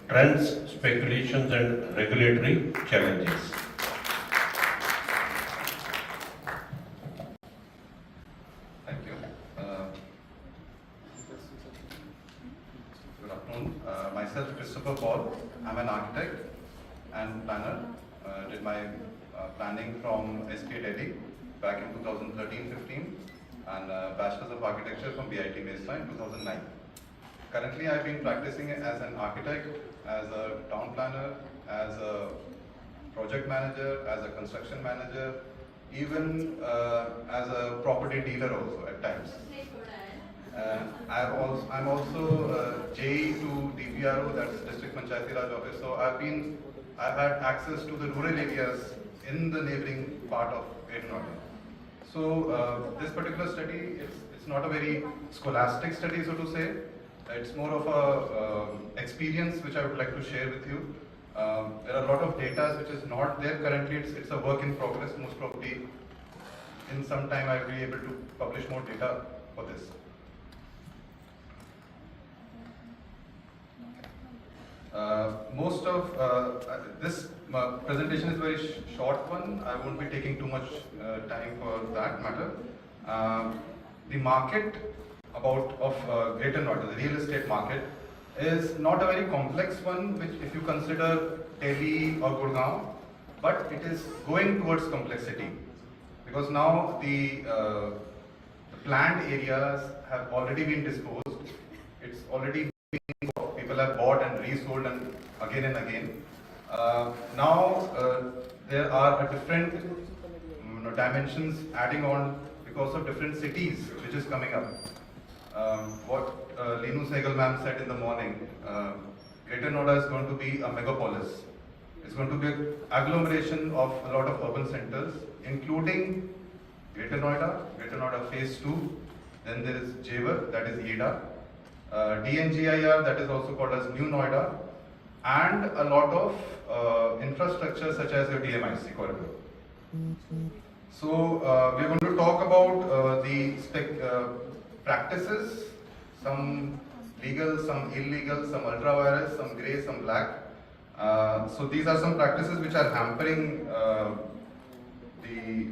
trends, speculations and regulatory challenges. Thank you. Good afternoon. Myself, Christopher Paul. I'm an architect and planner. Did my planning from SK Delhi back in 2013-15 and Bachelor's of Architecture from BIT Mesra in 2009. Currently, I've been practicing as an architect, as a town planner, as a project manager, as a construction manager, even as a property dealer also at times. I'm also JE to DPRO, that's District Panchayati Raj Office. So I've had access to the rural areas in the neighboring part of Greater Noida. So this particular study, it's not a very scholastic study, so to say. It's more of a experience which I would like to share with you. There are a lot of data which is not there currently. It's a work in progress. Most probably in some time I'll be able to publish more data for this. Most of this presentation is very short one. I won't be taking too much time for that matter. The market of Greater Noida, the real estate market, is not a very complex one, which if you consider Delhi or Gurgaon, but it is going towards complexity because now the planned areas have already been disposed. It's already been people have bought and resold and again. Now there are different dimensions adding on because of different cities which is coming up. What Lenu Sehgal ma'am said in the morning, Greater Noida is going to be a megapolis. It's going to be an agglomeration of a lot of urban centers, including Greater Noida Phase 2, then there is Jewar, that is YEDA, DNGIR, that is also called as New Noida, and a lot of infrastructure such as your DMIC corridor. So we're going to talk about the practices, some legal, some illegal, some ultra vires, some grey, some black. So these are some practices which are hampering the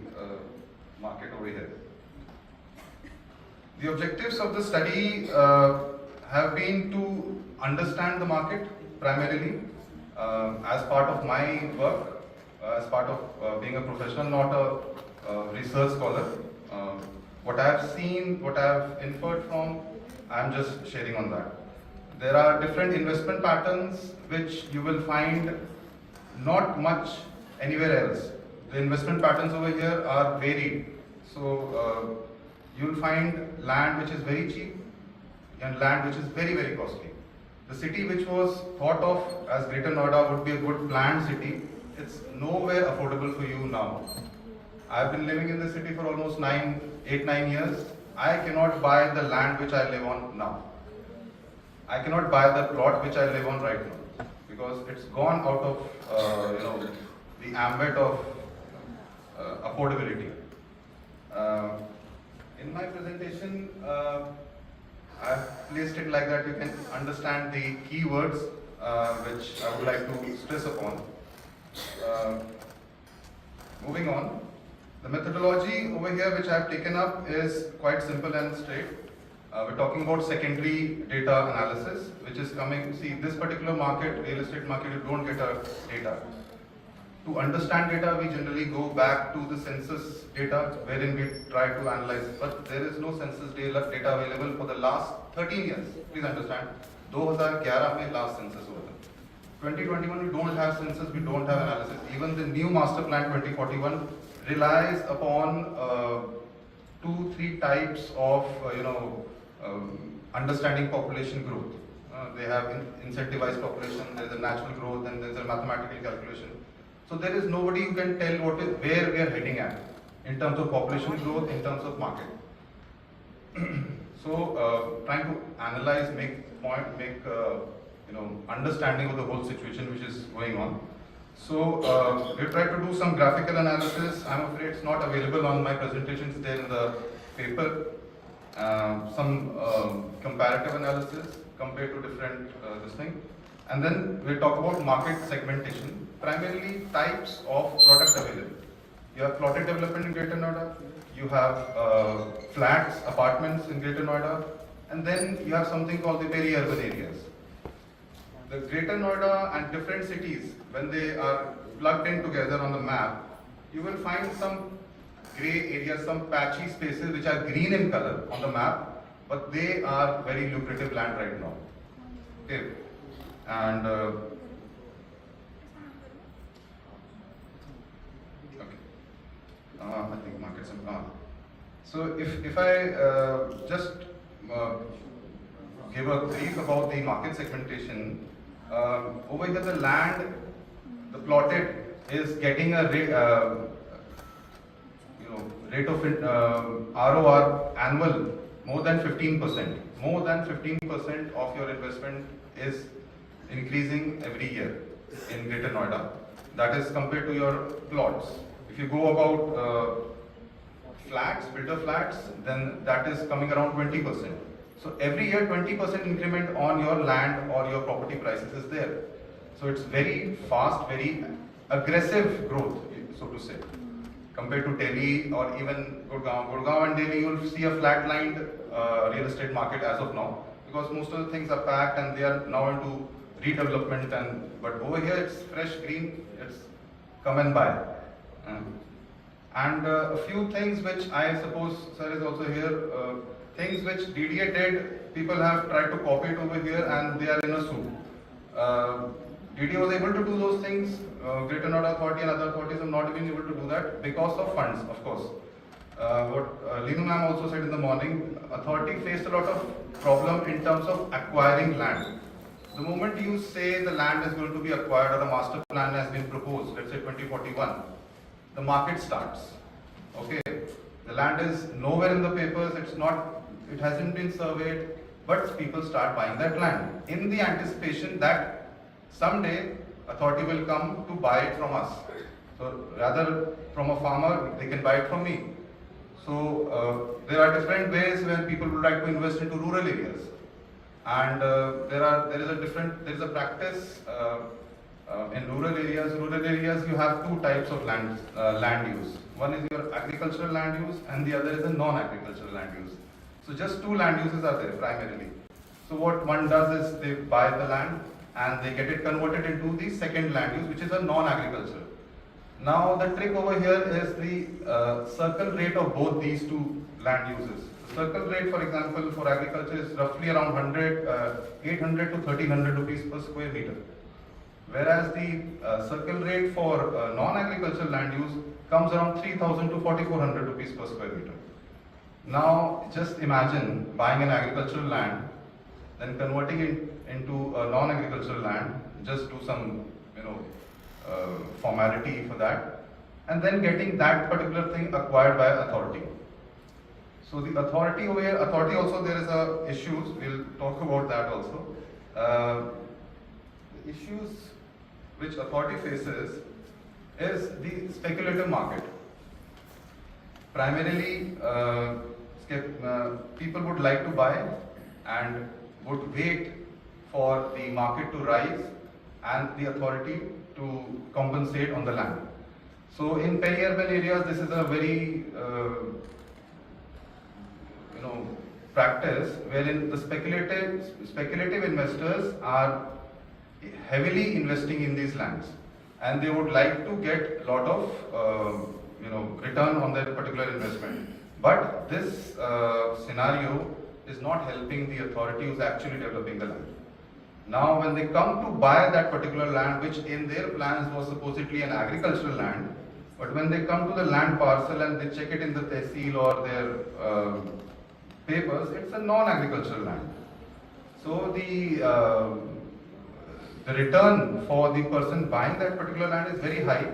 market over here. The objectives of the study have been to understand the market primarily as part of my work, as part of being a professional, not a research scholar. What I have seen, what I have inferred from, I am just sharing on that. There are different investment patterns which you will find not much anywhere else. The investment patterns over here are varied. So you will find land which is very cheap and land which is very, very costly. The city which was thought of as Greater Noida would be a good planned city, it's nowhere affordable for you now. I've been living in the city for almost 8-9 years. I cannot buy the land which I live on now. I cannot buy the plot which I live on right now because it's gone out of the ambit of affordability. In my presentation, I've placed it like that you can understand the keywords which I would like to stress upon. Moving on, the methodology over here which I have taken up is quite simple and straight. We're talking about secondary data analysis, which is coming. See, this particular market, real estate market, you don't get a data. To understand data, we generally go back to the census data, wherein we try to analyze. But there is no census data available for the last 13 years. Please understand, 2011 mein last census was. 2021 we don't have census, we don't have analysis. Even the new master plan 2041 relies upon 2-3 types of understanding population growth. They have incentivized population, there is a natural growth, and there is a mathematical calculation. So there is nobody who can tell where we are heading at in terms of population growth, in terms of market. So trying to analyze, make understanding of the whole situation which is going on. So we tried to do some graphical analysis. I'm afraid it's not available on my presentations there in the paper. Some comparative analysis compared to different this thing. And then we'll talk about market segmentation, primarily types of product available. You have plotted development in Greater Noida, you have flats, apartments in Greater Noida, and then you have something called the peri-urban areas. The Greater Noida and different cities, when they are plugged in together on the map, you will find some grey areas, some patchy spaces which are green in color on the map, but they are very lucrative land right now. Okay, and I think markets. So if I just give a brief about the market segmentation, over here the land, the plotted is getting a rate of ROR annual more than 15%. More than 15% of your investment is increasing every year in Greater Noida. That is compared to your plots. If you go about flats, builder flats, then that is coming around 20%. So every year 20% increment on your land or your property prices is there. So it's very fast, very aggressive growth, so to say. Compared to Delhi or even Gurgaon. Gurgaon and Delhi, you'll see a flatlined real estate market as of now, because most of the things are packed and they are now into redevelopment. But over here it's fresh, green, it's come and buy. And a few things which I suppose sir is also here, things which DDA did, people have tried to copy it over here and they are in a soup. DDA was able to do those things, Greater Noida Authority and other authorities have not been able to do that because of funds, of course. What Leenu ma'am also said in the morning, authority faced a lot of problem in terms of acquiring land. The moment you say the land is going to be acquired or a master plan has been proposed, let's say 2041, the market starts. Okay, the land is nowhere in the papers, it hasn't been surveyed, but people start buying that land in the anticipation that someday authority will come to buy it from us. So rather from a farmer, they can buy it from me. So there are different ways when people would like to invest into rural areas, and there is a practice in rural areas. Rural areas, you have two types of land use. One is your agricultural land use, and the other is a non-agricultural land use. So just two land uses are there primarily. So what one does is they buy the land and they get it converted into the second land use, which is a non-agricultural. Now the trick over here is the circle rate of both these two land uses. The circle rate, for example, for agriculture is roughly around 800 to 1300 rupees per square meter. Whereas the circle rate for non-agricultural land use comes around 3000 to 4400 rupees per square meter. Now just imagine buying an agricultural land, then converting it into a non-agricultural land, just do some formality for that, and then getting that particular thing acquired by authority. So the authority over here, authority also there is a issues, we'll talk about that also. The issues which authority faces is the speculative market. Primarily, people would like to buy and would wait for the market to rise and the authority to compensate on the land. So in peri-urban areas, this is a very practice wherein the speculative investors are heavily investing in these lands, and they would like to get a lot of return on their particular investment. But this scenario is not helping the authority who is actually developing the land. Now when they come to buy that particular land, which in their plans was supposedly an agricultural land, but when they come to the land parcel and they check it in the tehsil or their papers, it's a non-agricultural land. So the return for the person buying that particular land is very high,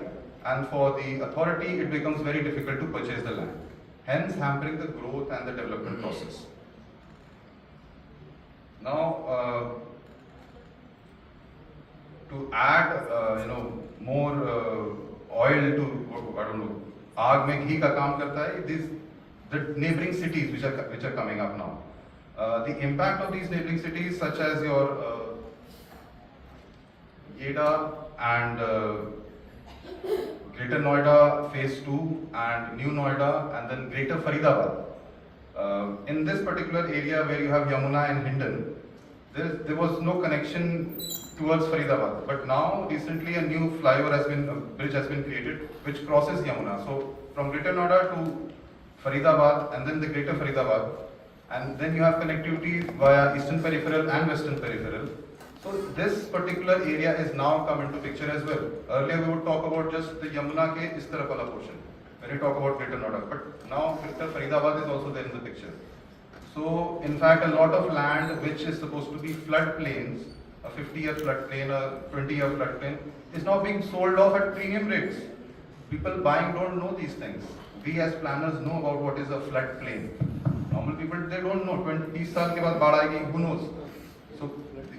and for the authority it becomes very difficult to purchase the land, hence hampering the growth and the development process. Now to add more oil to, I don't know, आग में घी का काम करता है, the neighboring cities which are coming up now. The impact of these neighboring cities such as your Yeda and Greater Noida Phase 2 and New Noida and then Greater Faridabad. In this particular area where you have Yamuna and Hindon, there was no connection towards Faridabad, but now recently a new bridge has been created which crosses Yamuna. So from Greater Noida to Faridabad and then the Greater Faridabad, and then you have connectivity via Eastern Peripheral and Western Peripheral. So this particular area is now come into picture as well. Earlier we would talk about just the Yamuna ke is taraf wala portion when we talk about Greater Noida, but now Greater Faridabad is also there in the picture. So in fact a lot of land which is supposed to be flood plains, a 50-year flood plain, a 20-year flood plain, is now being sold off at premium rates. People buying don't know these things. We as planners know about what is a flood plain. Normal people, they don't know. 20 saal ke baad baad aayegi, who knows? So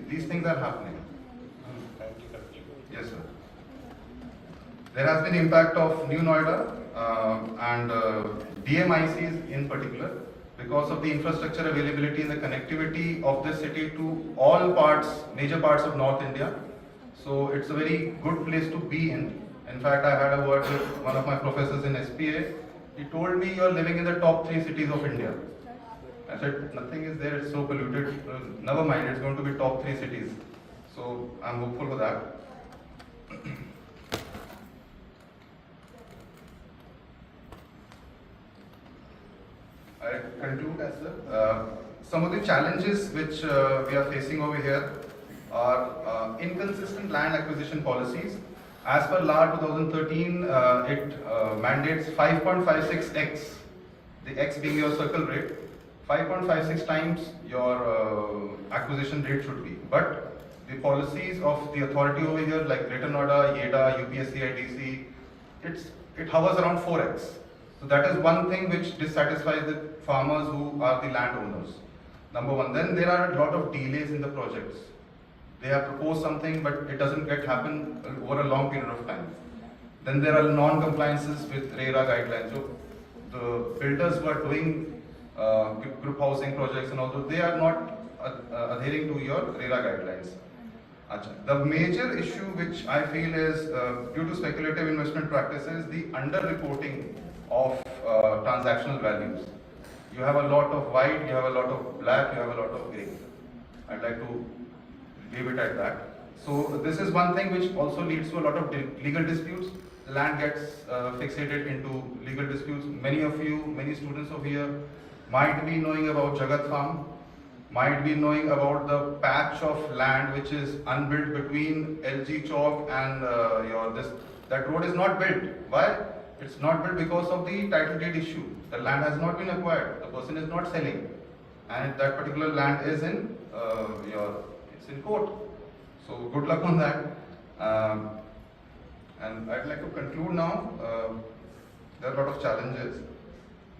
these things are happening. Yes, sir. There has been impact of New Noida and DMICs in particular, because of the infrastructure availability and the connectivity of this city to all parts, major parts of North India. So it's a very good place to be in. In fact, I had a word with one of my professors in SPA. He told me you're living in the top 3 cities of India. I said, nothing is there, it's so polluted. Never mind, it's going to be top 3 cities. So I'm hopeful for that. I conclude as well. Some of the challenges which we are facing over here are inconsistent land acquisition policies. As per LAR 2013, it mandates 5.56x, the x being your circle rate, 5.56 times your acquisition rate should be. But the policies of the authority over here, like Greater Noida, YEDA, UPSC, IDC, it hovers around 4x. So that is one thing which dissatisfies the farmers who are the landowners. Number one. Then there are a lot of delays in the projects. They have proposed something, but it doesn't happen over a long period of time. Then there are non-compliances with RERA guidelines. So the builders who are doing group housing projects and also, they are not adhering to your RERA guidelines. The major issue which I feel is due to speculative investment practices, the under-reporting of transactional values. You have a lot of white, you have a lot of black, you have a lot of grey. I'd like to leave it at that. So this is one thing which also leads to a lot of legal disputes. Land gets fixated into legal disputes. Many of you, many students over here might be knowing about Jagat Farm, might be knowing about the patch of land which is unbuilt between LG Chowk and that road is not built. Why? It's not built because of the title deed issue. The land has not been acquired. The person is not selling, and that particular land is in it's in court. So good luck on that. And I'd like to conclude now. There are a lot of challenges.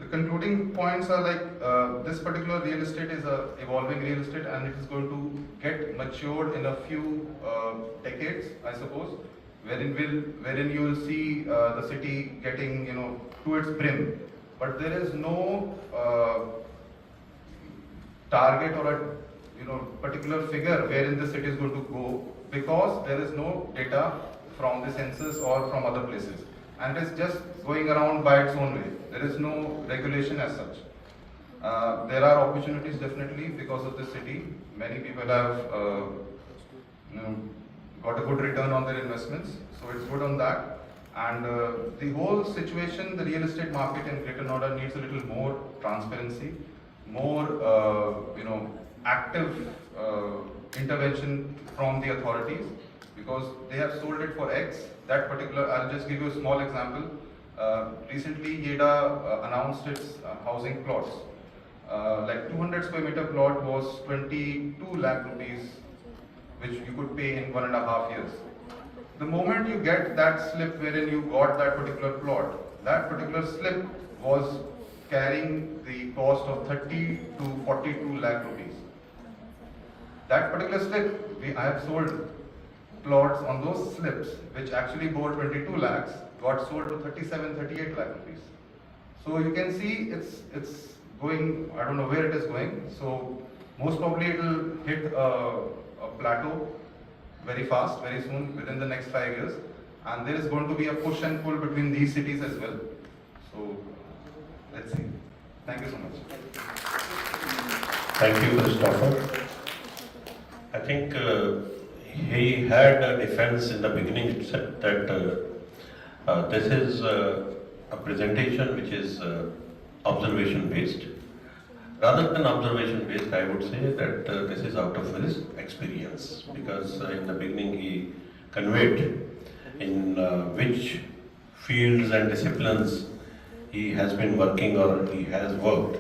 The concluding points are like this particular real estate is a evolving real estate, and it is going to get matured in a few decades, I suppose, wherein you will see the city getting to its brim. But there is no target or a particular figure wherein the city is going to go, because there is no data from the census or from other places, and it is just going around by its own way. There is no regulation as such. There are opportunities definitely because of this city. Many people have got a good return on their investments, so it's good on that. And the whole situation, the real estate market in Greater Noida needs a little more transparency, more active intervention from the authorities, because they have sold it for X. That particular, I'll just give you a small example. Recently, YEDA announced its housing plots. Like 200 square meter plot was 22 lakh rupees, which you could pay in 1.5 years. The moment you get that slip wherein you got that particular plot, that particular slip was carrying the cost of 30 to 42 lakh rupees. That particular slip, I have sold plots on those slips, which actually bore 22 lakhs, got sold to 37, 38 lakh rupees. So you can see it's going, I don't know where it is going. So most probably it will hit a plateau very fast, very soon, within the next 5 years. And there is going to be a push and pull between these cities as well. So let's see. Thank you so much. Thank you, Christopher. I think he had a defense in the beginning itself that this is a presentation which is observation based. Rather than observation based, I would say that this is out of his experience, because in the beginning he conveyed in which fields and disciplines he has been working or he has worked.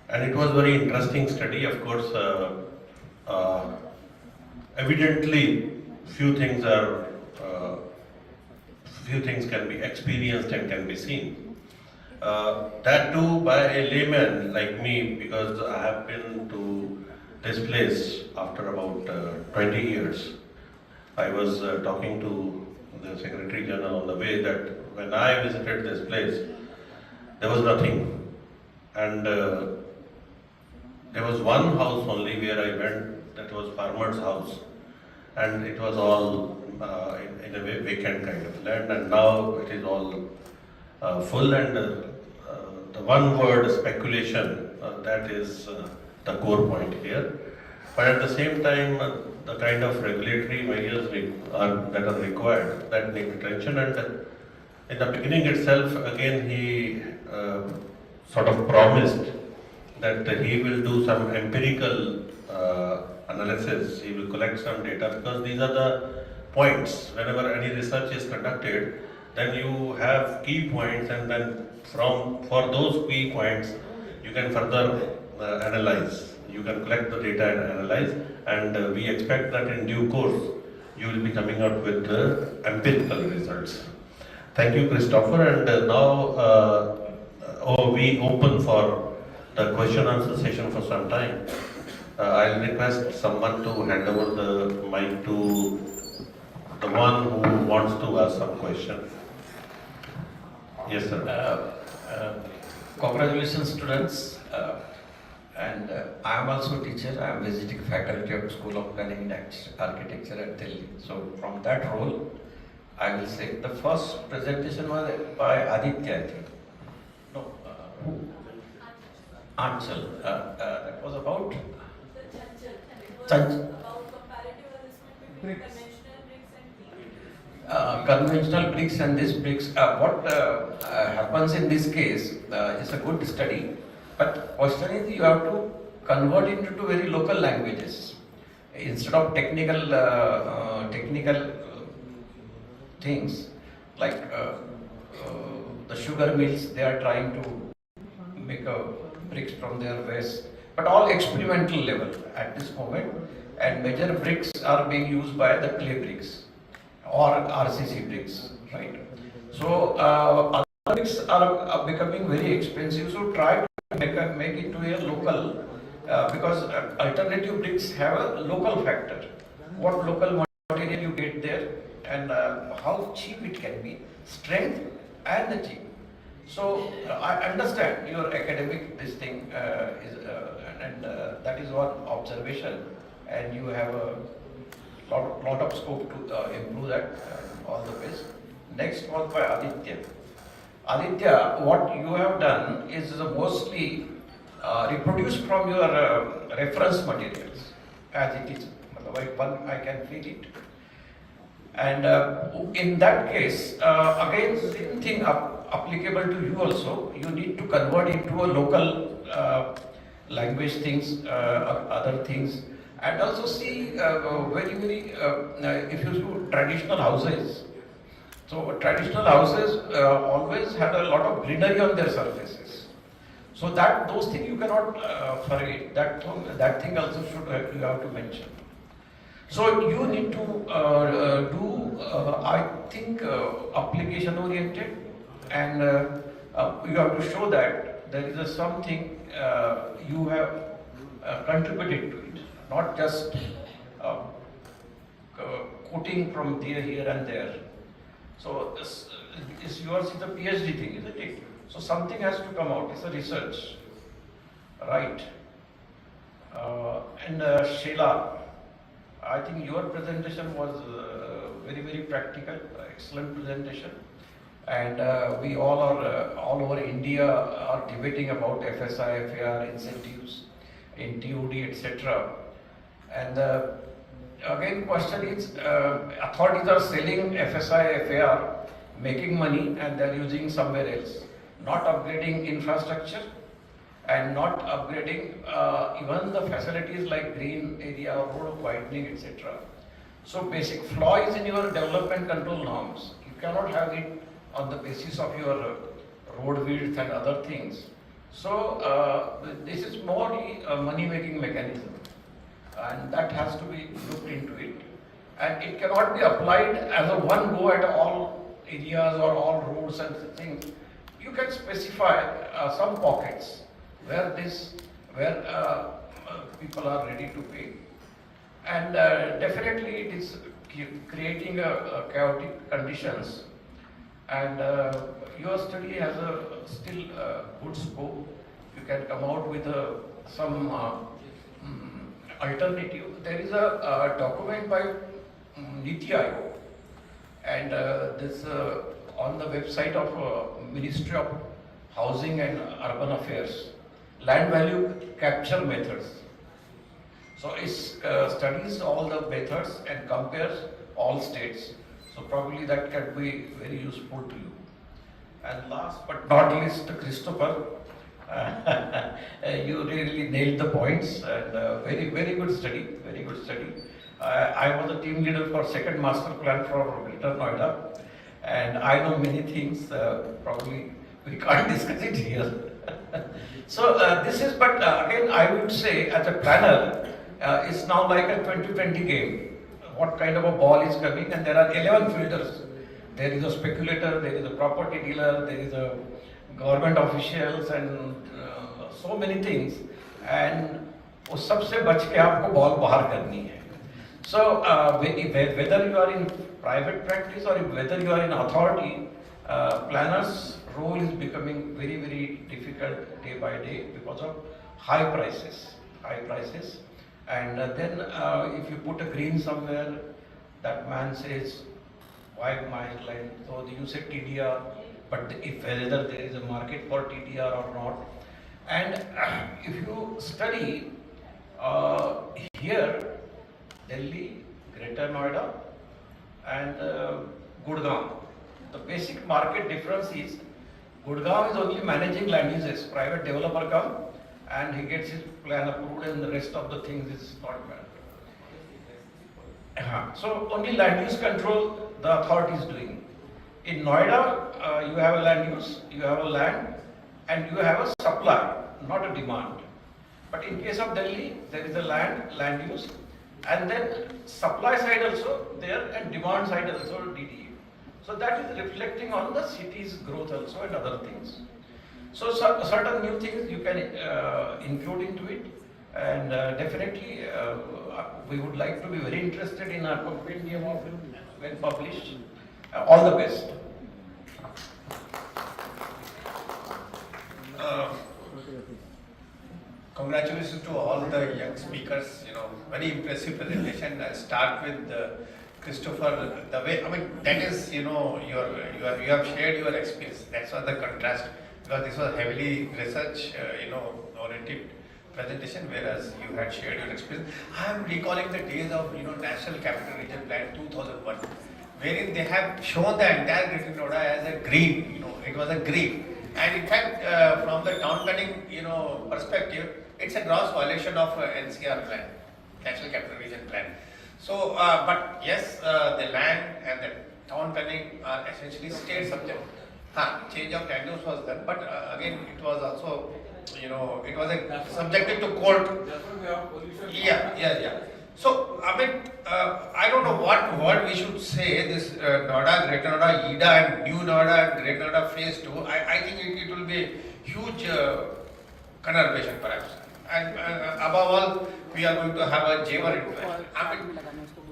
And it was very interesting study. Of course, evidently few things can be experienced and can be seen. That too by a layman like me, because I have been to this place after about 20 years. I was talking to the Secretary General on the way that when I visited this place, there was nothing. And there was one house only where I went, that was farmer's house, and it was all in a way vacant kind of land, and now it is all full, and the one word speculation, that is the core point here. But at the same time, the kind of regulatory measures that are required, that need attention. And in the beginning itself, again, he sort of promised that he will do some empirical analysis, he will collect some data, because these are the points. Whenever any research is conducted, then you have key points, and then for those key points, you can further analyze. You can collect the data and analyze, and we expect that in due course, you will be coming out with empirical results. Thank you, Christopher. And now we open for the question answer session for some time. I'll request someone to hand over the mic to the one who wants to ask some question. Yes, sir. Congratulations, students. And I am also a teacher. I am visiting faculty of School of Planning and Architecture at Delhi. So from that role, I will say the first presentation was by Aditya, I think. No, Anchal. That was about conventional bricks and these bricks. What happens in this case is a good study, but question is you have to convert it into very local languages instead of technical things like the sugar mills. They are trying to make bricks from their waste, but all experimental level at this moment, and major bricks are being used by the clay bricks or RCC bricks, right? So other bricks are becoming very expensive, so try to make it to a local, because alternative bricks have a local factor. What local material you get there, and how cheap it can be, strength and the cheap. So I understand your academic this thing and that is one observation, and you have a lot of scope to improve that. All the best. Next was by Aditya. Aditya, what you have done is mostly reproduced from your reference materials as it is. One, I can feel it. And in that case, again, same thing applicable to you also. You need to convert into a local language things, other things, and also see very if you do traditional houses. So traditional houses always had a lot of greenery on their surfaces. So those things you cannot forget. That thing also you have to mention. So you need to do, I think, application oriented, and you have to show that there is something you have contributed to it, not just quoting from here and there. So yours is a PhD thing, isn't it? So something has to come out. It's a research, right? And Sheila, I think your presentation was very practical, excellent presentation, and we all over India are debating about FSI, FAR incentives in TOD, etc. And again, question is, authorities are selling FSI, FAR, making money, and they're using somewhere else, not upgrading infrastructure and not upgrading even the facilities like green area or road widening, etc. So basic flaw is in your development control norms. You cannot have it on the basis of your road width and other things. So this is more a money-making mechanism, and that has to be looked into it. And it cannot be applied as a one go at all areas or all roads and things. You can specify some pockets where people are ready to pay, and definitely it is creating a chaotic conditions and your study has a still good scope. You can come out with some alternative. There is a document by Niti Aayog, and this on the website of Ministry of Housing and Urban Affairs, land value capture methods. So it studies all the methods and compares all states. So probably that can be very useful to you. And last but not least, Christopher, you really nailed the points, and very good study, very good study. I was a team leader for second master plan for Greater Noida, and I know many things. Probably we can't discuss it here. So this is, but again, I would say as a planner, it's now like a 20-20 game. What kind of a ball is coming, and there are 11 filters. There is a speculator, there is a property dealer, there is a government officials, and so many things. And वो सबसे बच के आपको ball बाहर करनी है. So whether you are in private practice or whether you are in authority, planners' role is becoming very difficult day by day because of high prices. And then if you put a green somewhere, that man says, why my land? So you say TDR, but if whether there is a market for TDR or not. And if you study here, Delhi, Greater Noida, and Gurgaon, the basic market difference is Gurgaon is only managing land uses. Private developer come and he gets his plan approved, and the rest of the things is not managed. So only land use control the authority is doing. In Noida, you have a land use, you have a land, and you have a supply, not a demand. But in case of Delhi, there is a land use, and then supply side also there, and demand side also DDA. So that is reflecting on the city's growth also and other things. So certain new things you can include into it, and definitely we would like to be very interested in our compendium of when published. All the best. Congratulations to all the young speakers. Very impressive presentation. I'll start with Christopher. The way, that is, you have shared your experience. That's what the contrast. Because this was heavily research, oriented presentation, whereas you had shared your experience. I am recalling the days of, National Capital Region Plan 2001, wherein they have shown the entire Greater Noida as a green. It was a green, and in fact, from the town planning, perspective, it's a gross violation of NCR plan, National Capital Region Plan. So, but yes, the land and the town planning are essentially state subject. Change of land use was done, but again, it was also, it was subjected to court. Yeah. So, I don't know what we should say. This Noida, Greater Noida, IDA, and New Noida, and Greater Noida Phase 2. I think it will be a huge conversation, perhaps. And above all, we are going to have a Jamer interaction.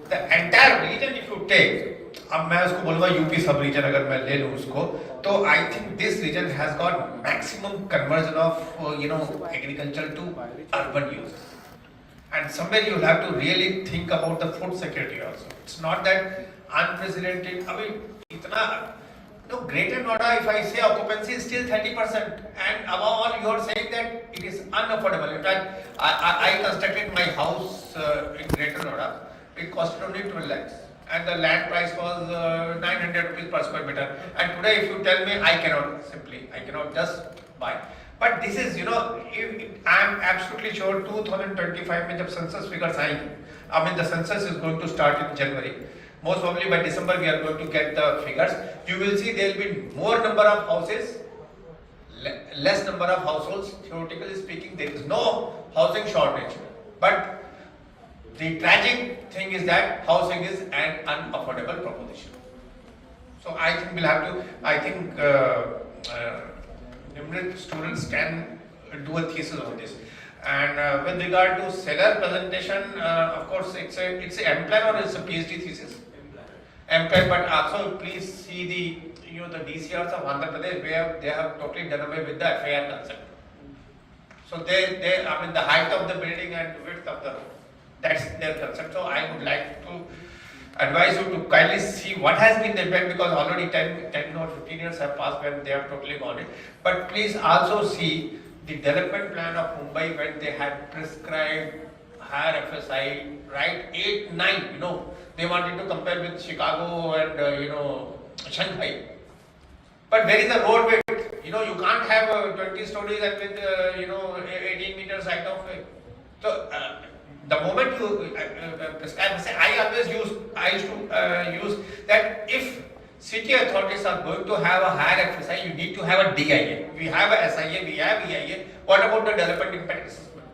The entire region, if you take, अब मैं उसको बोलूँगा UP सब reason अगर मैं ले लूँ उसको, तो I think this region has got maximum conversion of agriculture to urban use. And somewhere you will have to really think about the food security also. It's not that unprecedented. Greater Noida, if I say occupancy is still 30%, and above all, you are saying that it is unaffordable. In fact, I constructed my house in Greater Noida. It costed only 12 lakhs, and the land price was 900 rupees per square meter. And today, if you tell me, I cannot just buy. But this is, I am absolutely sure 2025 में जब census figures आएंगे, the census is going to start in January. Most probably by December we are going to get the figures. You will see there will be more number of houses, less number of households. Theoretically speaking, there is no housing shortage. But the tragic thing is that housing is an unaffordable proposition. So I think we'll have to, students can do a thesis on this. And with regard to seller presentation, of course, it's a M-Plan or it's a PhD thesis? M-Plan, but also please see the DCRs of Andhra Pradesh, where they have totally done away with the FIR concept. So I mean, the height of the building and width of the road, that's their concept. So I would like to advise you to kindly see what has been the impact, because already 10 or 15 years have passed when they have totally gone it. But please also see the development plan of Mumbai when they had prescribed higher FSI, right? 8, 9, they wanted to compare with Chicago and, Shanghai. But where is the road width? You can't have 20 stories and with, 18 meters height of way. So, the moment you prescribe, I used to use that if city authorities are going to have a higher FSI, you need to have a DIA. We have a SIA, we have EIA. What about the development impact assessment?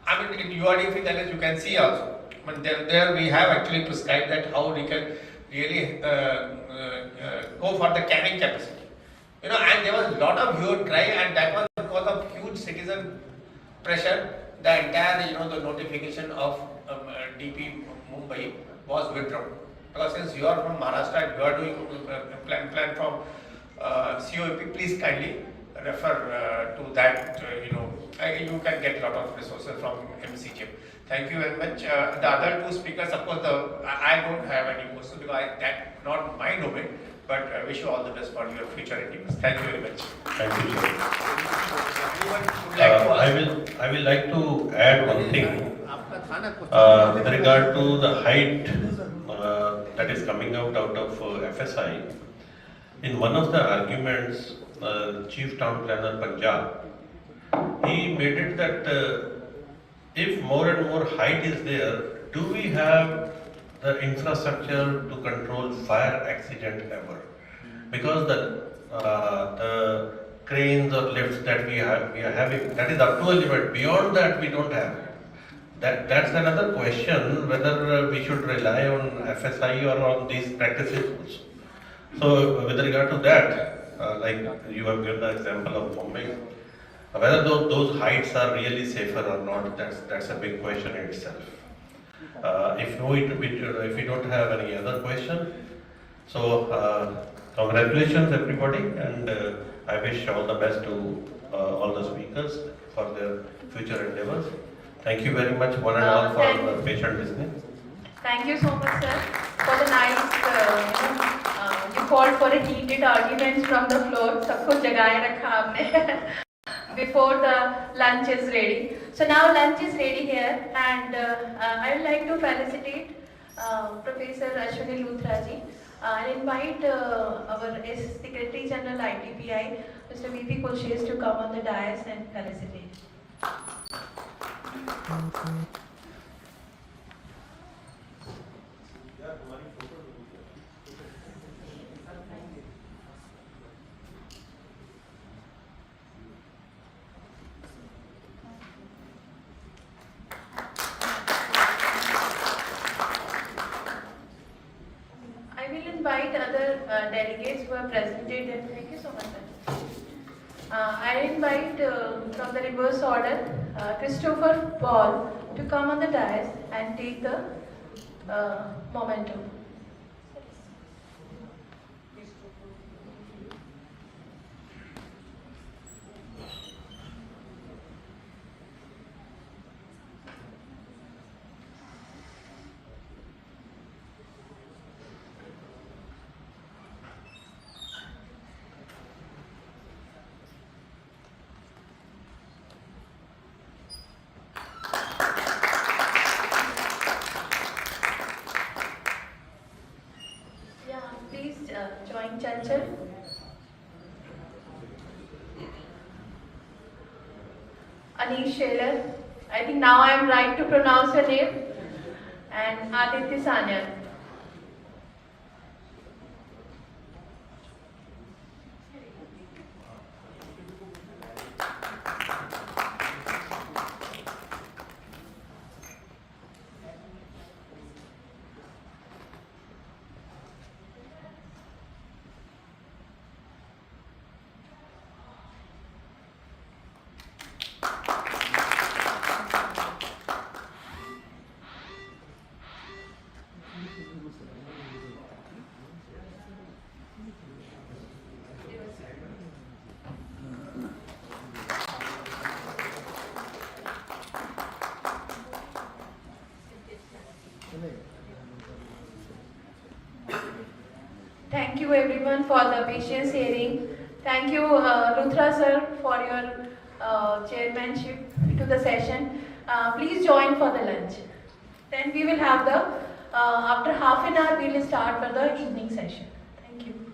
I mean, in URDF college you can see also. But there we have actually prescribed that how we can really go for the carrying capacity. And there was a lot of hue and cry, and that was because of huge citizen pressure. The entire, the notification of DP Mumbai was withdrawn. Because since you are from Maharashtra, you are doing plan from COP, please kindly refer to that. You can get a lot of resources from MCGM. Thank you very much. The other two speakers, of course, I don't have any questions because that's not my domain. But I wish you all the best for your future endeavors. Thank you very much. Thank you, sir. I will like to add one thing with regard to the height that is coming out of FSI. In one of the arguments, Chief Town Planner Punjab, he made it that if more and more height is there, do we have the infrastructure to control fire accident ever? Because the cranes or lifts that we are having, that is up to a limit. Beyond that, we don't have. That's another question, whether we should rely on FSI or on these practices. So with regard to that, like you have given the example of Mumbai, whether those heights are really safer or not, that's a big question in itself. If we don't have any other question, so congratulations everybody, and I wish all the best to all the speakers for their future endeavors. Thank you very much, one and all, for patient listening. Thank you so much, sir, for the nice, you called for a heated arguments from the floor. Sabko jagaye rakha aapne before the lunch is ready. So now lunch is ready here, and I would like to felicitate Professor Ashwini Luthra ji. I invite our Secretary General ITPI, Mr. VP Kulshes, to come on the dais and felicitate. I will invite other delegates who are presented, and thank you so much, sir. I invite from the reverse order Christopher Paul to come on the dais and take the momentum. Join Chanchal. Anish Shaler. I think now I am right to pronounce her name. And Aditya Sanyan. you everyone for the patience hearing. Thank you Luthra sir for your chairmanship to the session. Please join for the lunch. Then we will have the, after half an hour we will start for the evening session. Thank you.